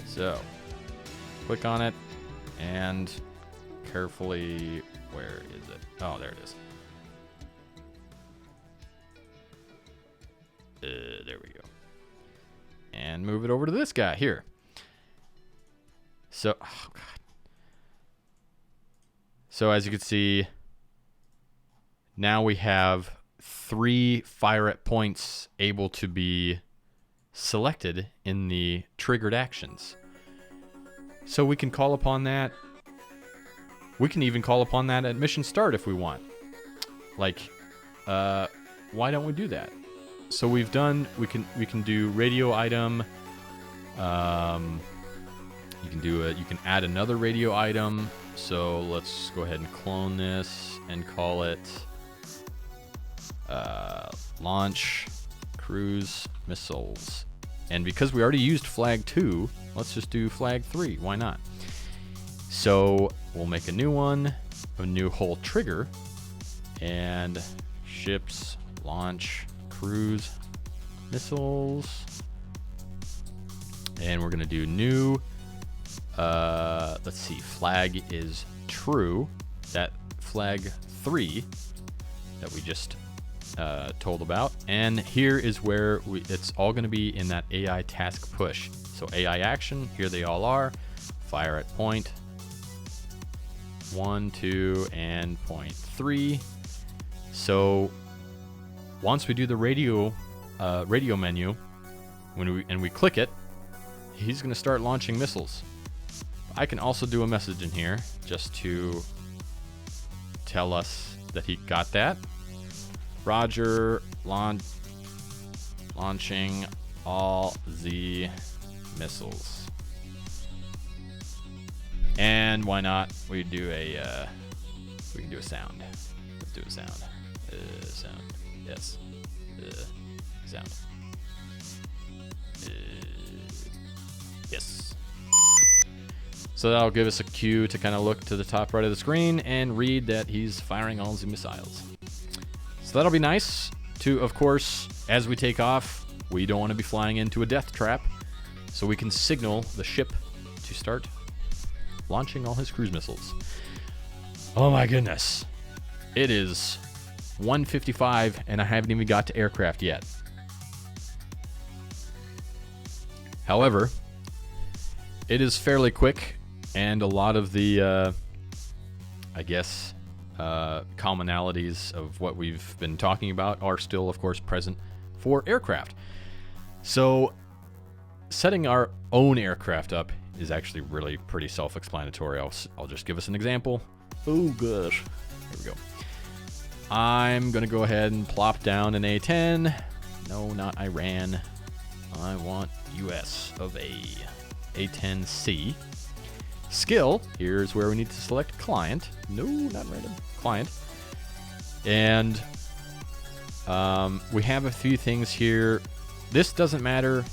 So, click on it, and carefully, where is it? Oh, there it is. There we go. And move it over to this guy here. So, oh God. So as you can see, now we have 3 fire at points able to be selected in the triggered actions. So we can call upon that. We can even call upon that at mission start if we want. Like, why don't we do that? So we can do radio item. You can add another radio item. So let's go ahead and clone this and call it launch cruise missiles. And because we already used flag 2, let's just do flag 3. Why not? So we'll make a new one, a new whole trigger, and ships launch cruise missiles. And we're going to do new. Let's see. Flag is true. That flag 3 that we just told about. And here is where it's all going to be in that AI task push. So AI action, here they all are. Fire at point 1, 2, and point 3. So once we do the radio menu, when we click it, he's going to start launching missiles. I can also do a message in here just to tell us that he got that. Roger, launching all the missiles. And why not? We can do a sound. Let's do a sound. Sound. Yes. Sound. Yes. So that'll give us a cue to kind of look to the top right of the screen and read that he's firing all the missiles. So that'll be nice to, of course, as we take off, we don't want to be flying into a death trap. So we can signal the ship to start launching all his cruise missiles. Oh my goodness. It is 1:55 and I haven't even got to aircraft yet. However, it is fairly quick, and a lot of the, commonalities of what we've been talking about are still, of course, present for aircraft. So, setting our own aircraft up is actually really pretty self-explanatory. I'll just give us an example. Oh gosh. Here we go. I'm going to go ahead and plop down an A-10. No, not Iran. I want US of A. A-10C. Skill, here's where we need to select client. No, not random. Client. And we have a few things here. This doesn't matter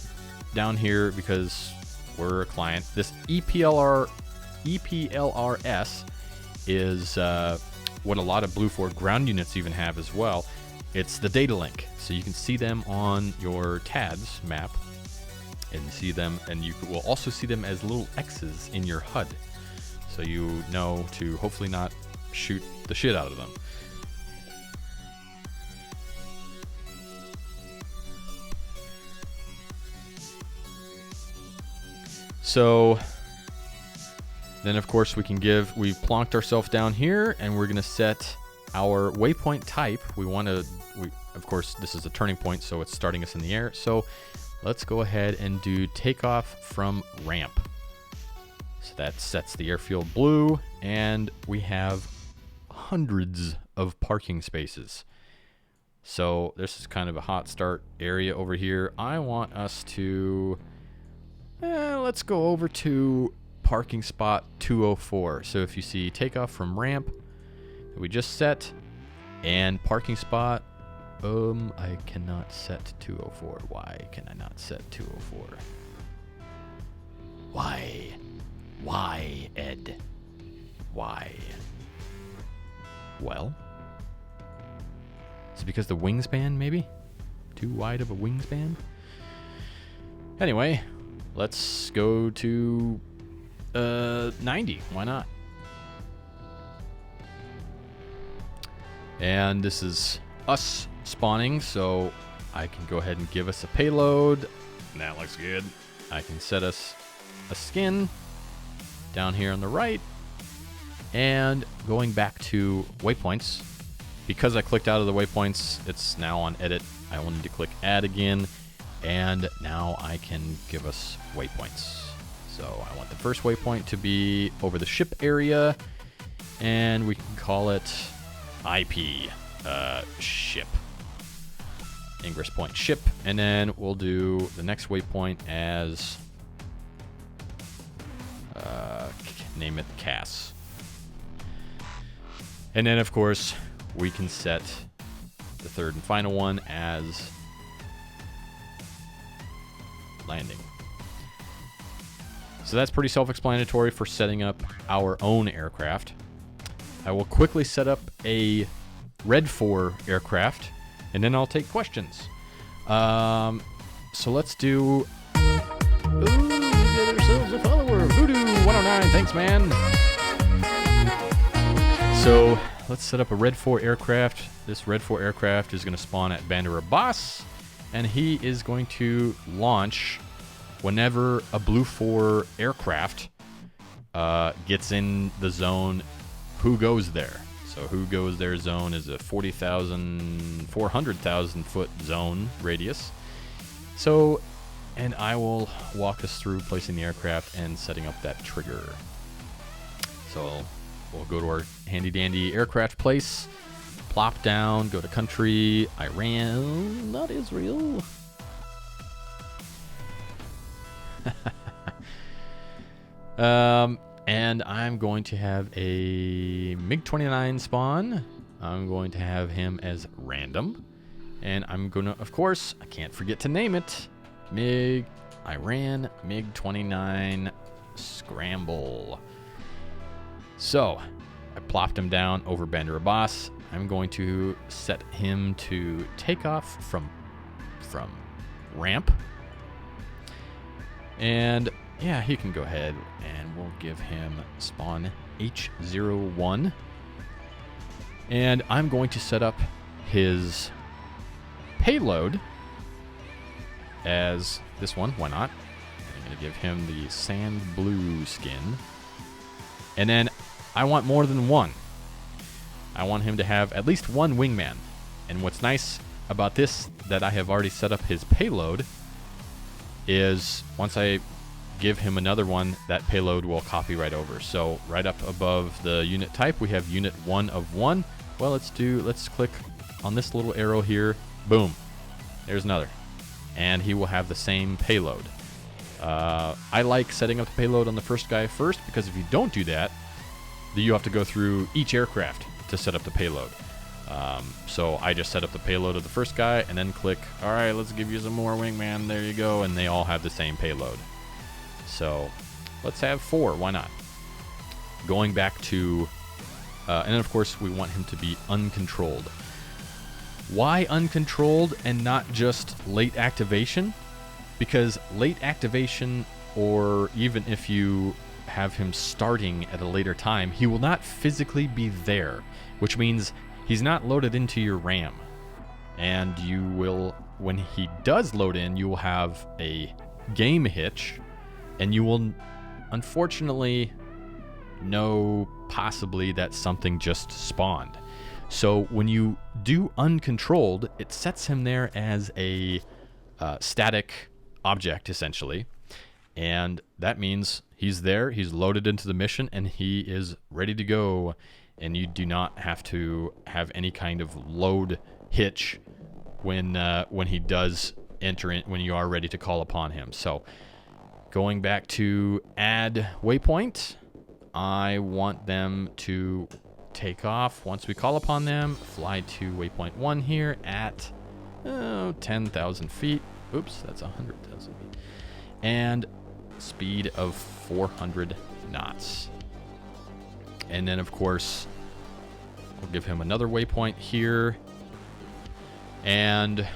down here because we're a client. This EPLRS is what a lot of Blue Ford ground units even have as well. It's the data link. So you can see them on your TADS map and see them, and you will also see them as little X's in your HUD. So you know to hopefully not shoot the shit out of them. So then of course we've plonked ourselves down here and we're gonna set our waypoint type. Of course this is a turning point, so it's starting us in the air. So let's go ahead and do takeoff from ramp. So that sets the airfield blue, and we have hundreds of parking spaces. So this is kind of a hot start area over here. I want us to, let's go over to parking spot 204. So if you see takeoff from ramp that we just set, and parking spot, I cannot set 204. Why can I not set 204? Why? Why, Ed? Why? Well, is it because the wingspan, maybe? Too wide of a wingspan? Anyway, let's go to 90. Why not? And this is us spawning, so I can go ahead and give us a payload. That looks good. I can set us a skin down here on the right, and going back to waypoints, because I clicked out of the waypoints, it's now on edit. I wanted to click add again, And now I can give us waypoints. So I want the first waypoint to be over the ship area, and we can call it IP, ship. Ingress point ship, and then we'll do the next waypoint as, name it Cass. And then, of course, we can set the third and final one as landing. So that's pretty self-explanatory for setting up our own aircraft. I will quickly set up a Red 4 aircraft, and then I'll take questions. So let's do... Ooh, we got ourselves a follower. Voodoo109, thanks, man. So let's set up a Red 4 aircraft. This Red 4 aircraft is going to spawn at Bandar Abbas, and he is going to launch whenever a Blue 4 aircraft gets in the zone. Who goes there? So who goes there zone is a 400,000 foot zone radius. So, and I will walk us through placing the aircraft and setting up that trigger. So we'll go to our handy dandy aircraft place, plop down, go to country, Iran, not Israel. And I'm going to have a MiG-29 spawn. I'm going to have him as random. And I'm going to, of course, I can't forget to name it. Iran MiG-29 Scramble. So, I plopped him down over Bandar Abbas. I'm going to set him to take off from ramp. And yeah, he can go ahead and we'll give him spawn H01. And I'm going to set up his payload as this one. Why not? I'm going to give him the sand blue skin. And then I want more than one. I want him to have at least one wingman. And what's nice about this that I have already set up his payload is once I give him another one, that payload will copy right over. So right up above the unit type, we have unit 1 of 1. Well, let's click on this little arrow here. Boom. There's another. And he will have the same payload. I like setting up the payload on the first guy first, because if you don't do that, then you have to go through each aircraft to set up the payload. So I just set up the payload of the first guy and then click, all right, let's give you some more wingman. There you go. And they all have the same payload. So let's have 4. Why not? Going back to, and then of course we want him to be uncontrolled. Why uncontrolled and not just late activation? Because late activation, or even if you have him starting at a later time, he will not physically be there, which means he's not loaded into your RAM. And you will, when he does load in, you will have a game hitch, and you will unfortunately know possibly that something just spawned. So when you do uncontrolled, it sets him there as a static object, essentially. And that means he's there, he's loaded into the mission, and he is ready to go. And you do not have to have any kind of load hitch when he does enter in, when you are ready to call upon him. So going back to add waypoint, I want them to take off once we call upon them, fly to waypoint 1 here at 10,000 feet. Oops, that's 100,000 feet. And speed of 400 knots. And then, of course, we'll give him another waypoint here. And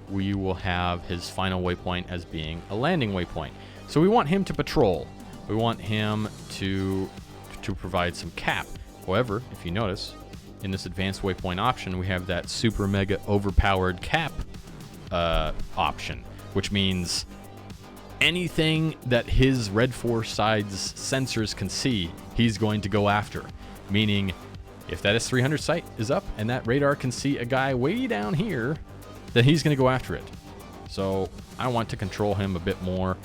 we will have his final waypoint as being a landing waypoint. So we want him to patrol. We want him to provide some cap. However, if you notice, in this advanced waypoint option, we have that super mega overpowered cap option, which means anything that his Red 4 side's sensors can see, he's going to go after. Meaning, if that S-300 sight is up and that radar can see a guy way down here, then he's going to go after it. So I want to control him a bit more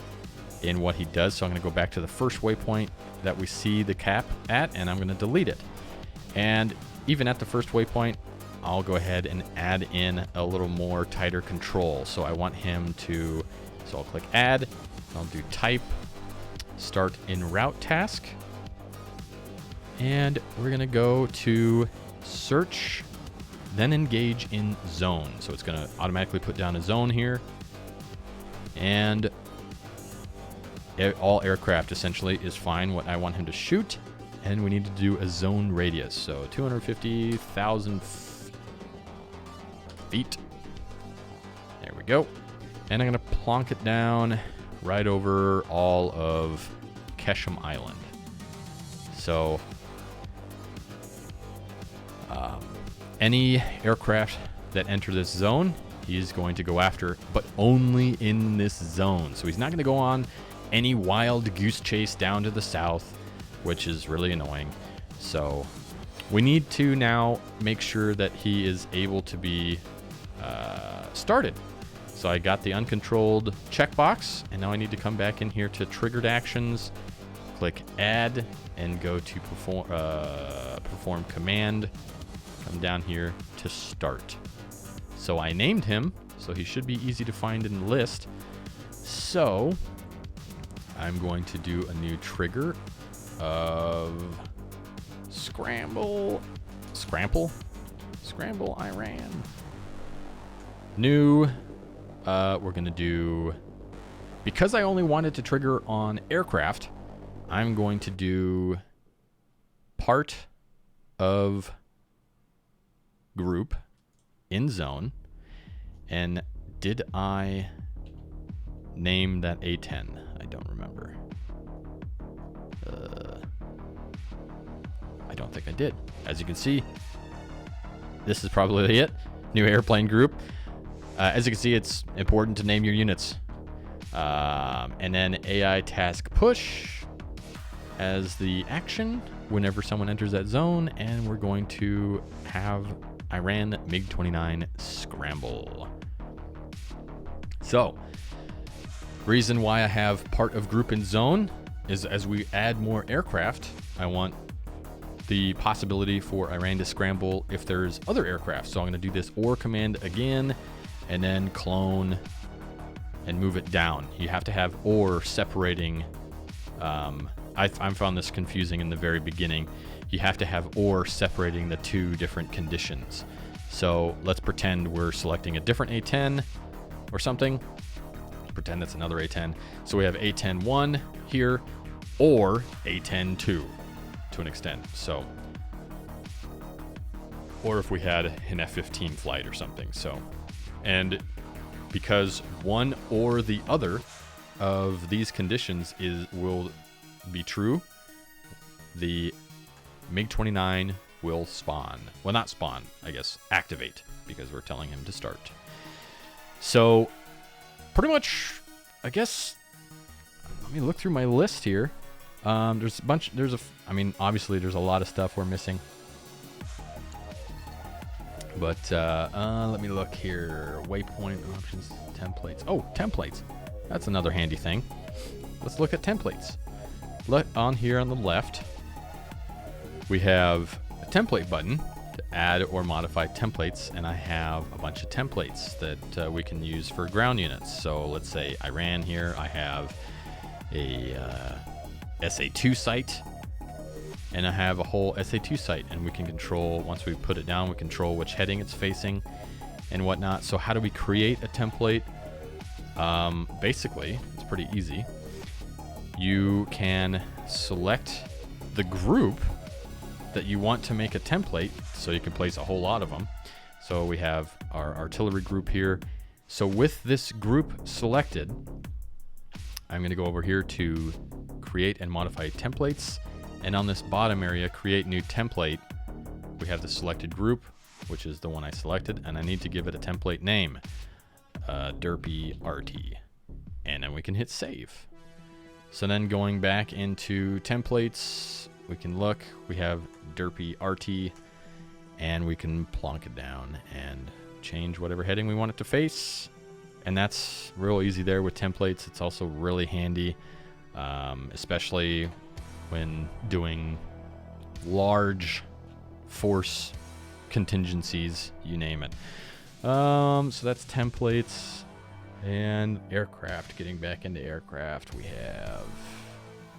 in what he does. So I'm going to go back to the first waypoint that we see the cap at, and I'm going to delete it. And even at the first waypoint, I'll go ahead and add in a little more tighter control. So I want him to, so I'll click add, I'll do type, start in route task, and we're going to go to search, then engage in zone. So it's going to automatically put down a zone here. And all aircraft essentially is fine what I want him to shoot. And we need to do a zone radius. So 250,000 feet. There we go. And I'm going to plonk it down right over all of Kesham Island. So any aircraft that enter this zone, he's going to go after, but only in this zone. So he's not going to go on any wild goose chase down to the south, which is really annoying. So we need to now make sure that he is able to be started. So I got the uncontrolled checkbox, and now I need to come back in here to triggered actions, click add, and go to perform command. Come down here to start. So I named him, so he should be easy to find in the list. So I'm going to do a new trigger of scramble Iran. New, we're gonna do, because I only wanted to trigger on aircraft, I'm going to do part of group in zone. And did I name that A10? I don't remember. I don't think I did. As you can see, this is probably it. New airplane group. As you can see, it's important to name your units. And then AI task push as the action whenever someone enters that zone. And we're going to have Iran MiG-29 scramble. So, reason why I have part of group in zone is as we add more aircraft, I want the possibility for Iran to scramble if there's other aircraft. So I'm going to do this OR command again, and then clone and move it down. You have to have OR separating. I found this confusing in the very beginning. You have to have OR separating the two different conditions. So let's pretend we're selecting a different A10 or something. Pretend that's another A10. So we have A10-1 here, or A10-2 to an extent. So, or if we had an F-15 flight or something. So, and because one or the other of these conditions will be true, the MiG-29 will spawn. Well, not spawn, I guess, activate, because we're telling him to start. So, pretty much, I guess, let me look through my list here. There's a bunch, I mean, obviously there's a lot of stuff we're missing. But, let me look here. Waypoint options, templates. Oh, templates. That's another handy thing. Let's look at templates. Look on here on the left, we have a template button to add or modify templates, and I have a bunch of templates that we can use for ground units. So let's say Iran here, I have a SA2 site, and I have a whole SA2 site, and we can control, once we put it down, we control which heading it's facing and whatnot. So how do we create a template? Basically, it's pretty easy. You can select the group that you want to make a template, so you can place a whole lot of them. So we have our artillery group here. So with this group selected, I'm going to go over here to create and modify templates, and on this bottom area, create new template, we have the selected group, which is the one I selected, and I need to give it a template name, derpy RT, and then we can hit save. So then going back into templates, we can look, we have derpy RT, and we can plonk it down and change whatever heading we want it to face. And that's real easy there with templates. It's also really handy, especially when doing large force contingencies, you name it. So that's templates and aircraft. Getting back into aircraft, we have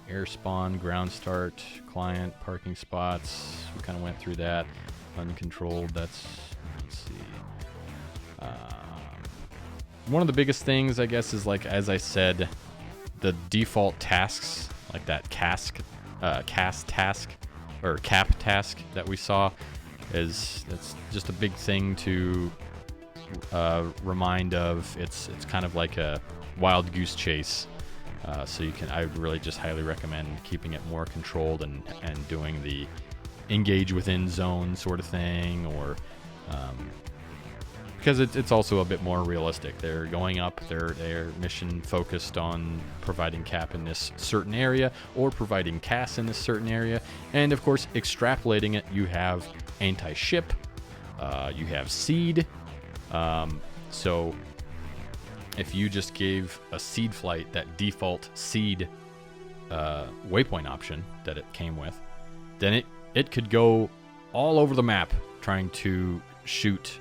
air spawn, ground start, client, parking spots. We kind of went through that. Uncontrolled, let's see. One of the biggest things, I guess, is like, as I said, the default tasks, like that cast task or cap task that we saw, that's just a big thing to remind of. It's kind of like a wild goose chase. So I would really just highly recommend keeping it more controlled and doing the engage within zone sort of thing, or because it's also a bit more realistic. They're going up, they're mission focused on providing cap in this certain area or providing CAS in this certain area, and of course extrapolating it, you have anti-ship, you have seed. So if you just gave a seed flight that default seed waypoint option that it came with, then it could go all over the map trying to shoot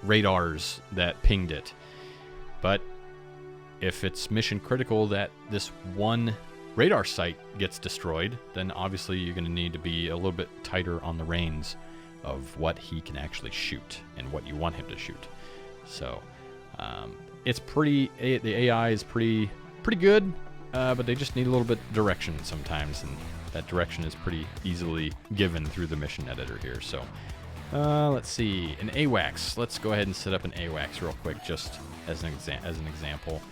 radars that pinged it. But if it's mission critical that this one radar site gets destroyed, then obviously you're going to need to be a little bit tighter on the reins of what he can actually shoot and what you want him to shoot. So it's the AI is pretty good, but they just need a little bit of direction sometimes, and that direction is pretty easily given through the mission editor here. So let's see, an AWACS. Let's go ahead and set up an AWACS real quick, just as an example.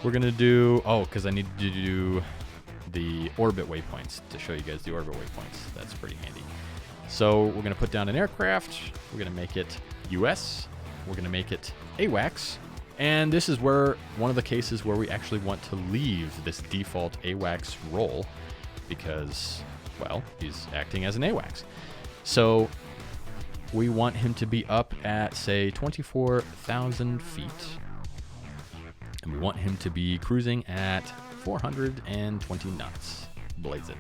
We're gonna do, because I need to do the orbit waypoints to show you guys the orbit waypoints. That's pretty handy. So we're gonna put down an aircraft. We're gonna make it US. We're gonna make it AWACS. And this is where one of the cases where we actually want to leave this default AWACS role, because, well, he's acting as an AWACS. So we want him to be up at, say, 24,000 feet. And we want him to be cruising at 420 knots. Blaze it.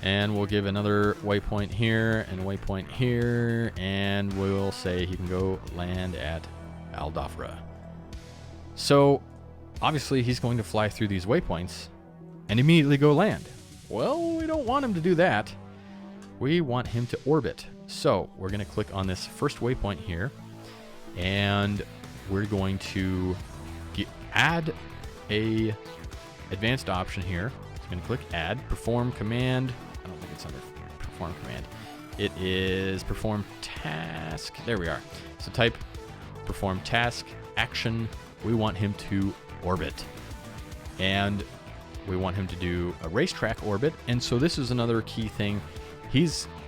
And we'll give another waypoint here and a waypoint here. And we'll say he can go land at Al Dhafra. So obviously he's going to fly through these waypoints and immediately go land. Well, we don't want him to do that. We want him to orbit. So we're going to click on this first waypoint here, and we're going to add a advanced option here. So I'm going to click add, perform command. I don't think it's under perform command. It is perform task. There we are. So type perform task action. We want him to orbit, and we want him to do a racetrack orbit. And so this is another key thing.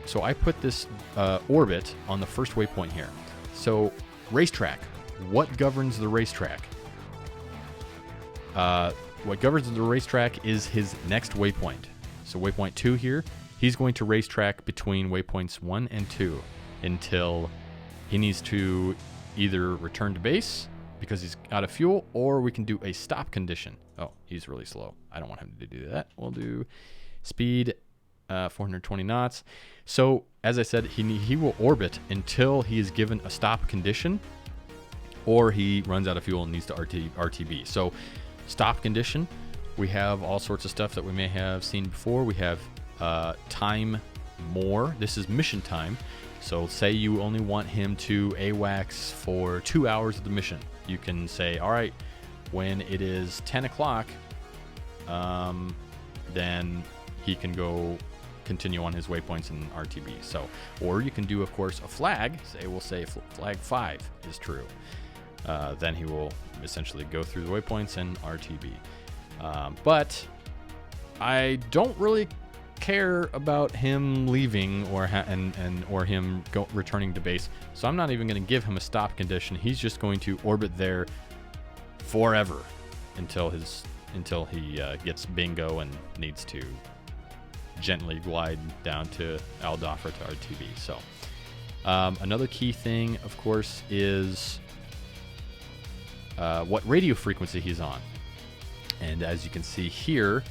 So I put this orbit on the first waypoint here. So racetrack, what governs the racetrack? What governs the racetrack is his next waypoint. So waypoint 2 here, he's going to racetrack between waypoints 1 and 2 until he needs to either return to base because he's out of fuel, or we can do a stop condition. Oh, he's really slow. I don't want him to do that. We'll do speed 420 knots. So as I said, he will orbit until he is given a stop condition, or he runs out of fuel and needs to RTB. So stop condition, we have all sorts of stuff that we may have seen before. We have time more. This is mission time. So say you only want him to AWACS for 2 hours of the mission. You can say, all right, when it is 10 o'clock, then he can go continue on his waypoints in RTB. So, or you can do, of course, a flag. We'll say flag 5 is true. Then he will essentially go through the waypoints and RTB. But I don't really care about him leaving or him returning to base. So I'm not even going to give him a stop condition. He's just going to orbit there forever until he gets bingo and needs to gently glide down to Al Dhafra to RTB. So another key thing, of course, is what radio frequency he's on. And as you can see here,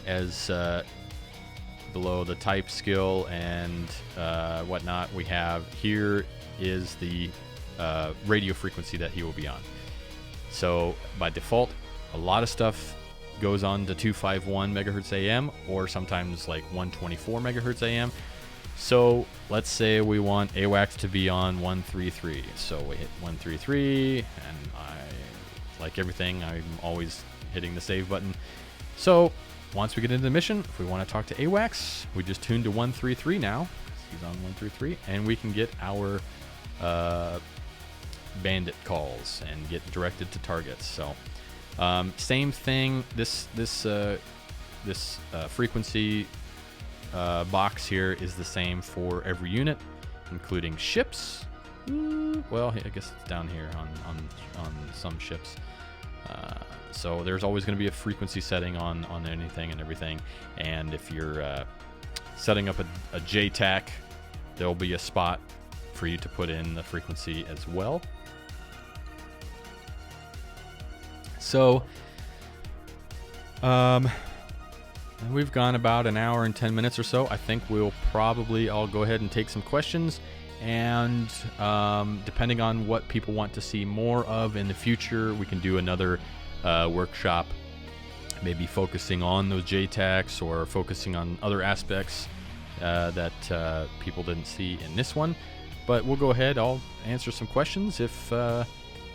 as below the type skill and whatnot, we have here is the radio frequency that he will be on. So by default, a lot of stuff goes on to 251 megahertz AM, or sometimes like 124 megahertz AM. So let's say we want AWACS to be on 133. So we hit 133, and like everything, I'm always hitting the save button. So once we get into the mission, if we want to talk to AWACS, we just tune to 133 now. He's on 133, and we can get our bandit calls and get directed to targets. So same thing. This frequency box here is the same for every unit, including ships. Well, I guess it's down here on some ships. So there's always going to be a frequency setting on anything and everything. And if you're setting up a JTAC, there'll be a spot for you to put in the frequency as well. So we've gone about an hour and 10 minutes or so. I think I'll go ahead and take some questions, and depending on what people want to see more of in the future, we can do another workshop, maybe focusing on those JTACs or focusing on other aspects that people didn't see in this one. But we'll go ahead, I'll answer some questions if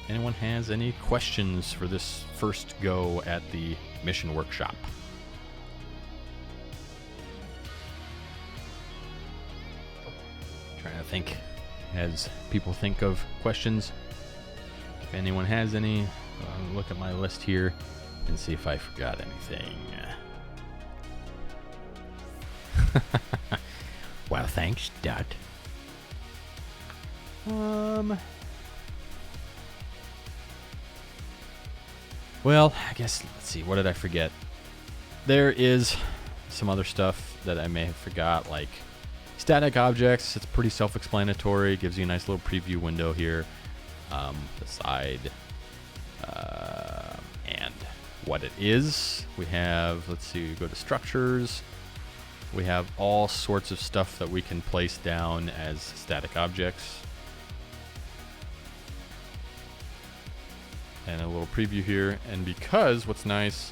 anyone has any questions for this first go at the mission workshop. Trying to think as people think of questions. If anyone has any, I'll look at my list here and see if I forgot anything. Well, thanks, Dot. Well, I guess, let's see, what did I forget? There is some other stuff that I may have forgot, like static objects. It's pretty self-explanatory. It gives you a nice little preview window here. The side, and what it is. We have, let's see, go to structures. We have all sorts of stuff that we can place down as static objects. And a little preview here. And because what's nice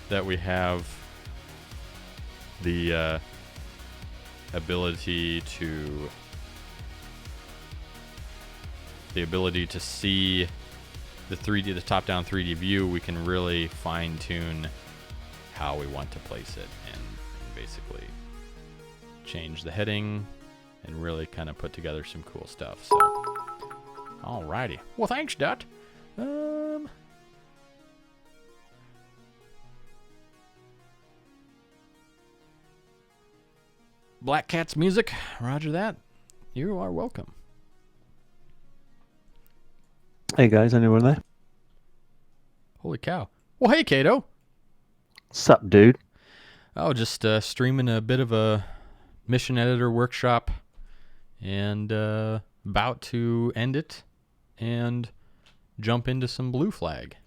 that we have the ability to see the 3D, the top-down 3D view, we can really fine-tune how we want to place it and basically change the heading and really kind of put together some cool stuff. So, alrighty. Well, thanks, Dot. Black Cat's music. Roger that. You are welcome. Hey guys, anyone there? Holy cow. Well, hey, Kato. Sup, dude? Oh, just streaming a bit of a mission editor workshop and about to end it and jump into some Blue Flag.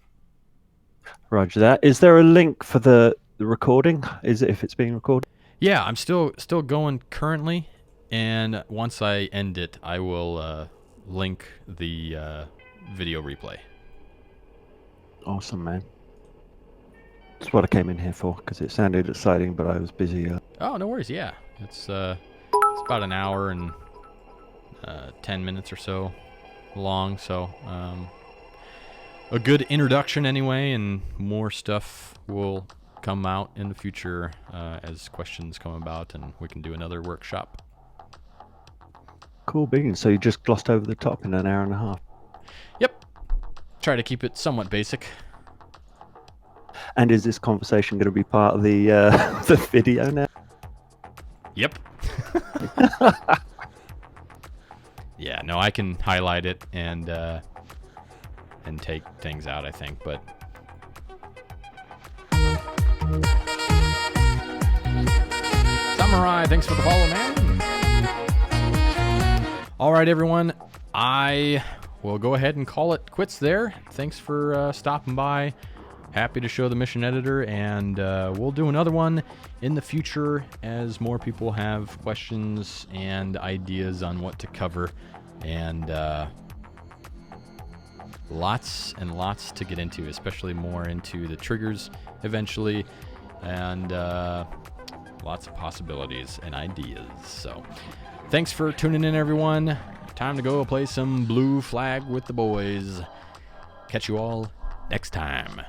Roger that. Is there a link for the recording? Is it if it's being recorded? Yeah, I'm still going currently, and once I end it, I will link the video replay. Awesome, man. That's what I came in here for, because it sounded exciting, but I was busy. Oh, no worries. Yeah, it's about an hour and 10 minutes or so long, so a good introduction anyway, and more stuff will come out in the future as questions come about, and we can do another workshop. Cool beans. So you just glossed over the top in an hour and a half. Yep. Try to keep it somewhat basic. And is this conversation going to be part of the the video now? Yep. Yeah, no, I can highlight it and take things out, I think, but Samurai, thanks for the follow, man. All right, everyone. I we'll go ahead and call it quits there. Thanks for stopping by. Happy to show the mission editor, and we'll do another one in the future as more people have questions and ideas on what to cover, and lots and lots to get into, especially more into the triggers eventually, and lots of possibilities and ideas. So thanks for tuning in, everyone. Time to go play some Blue Flag with the boys. Catch you all next time.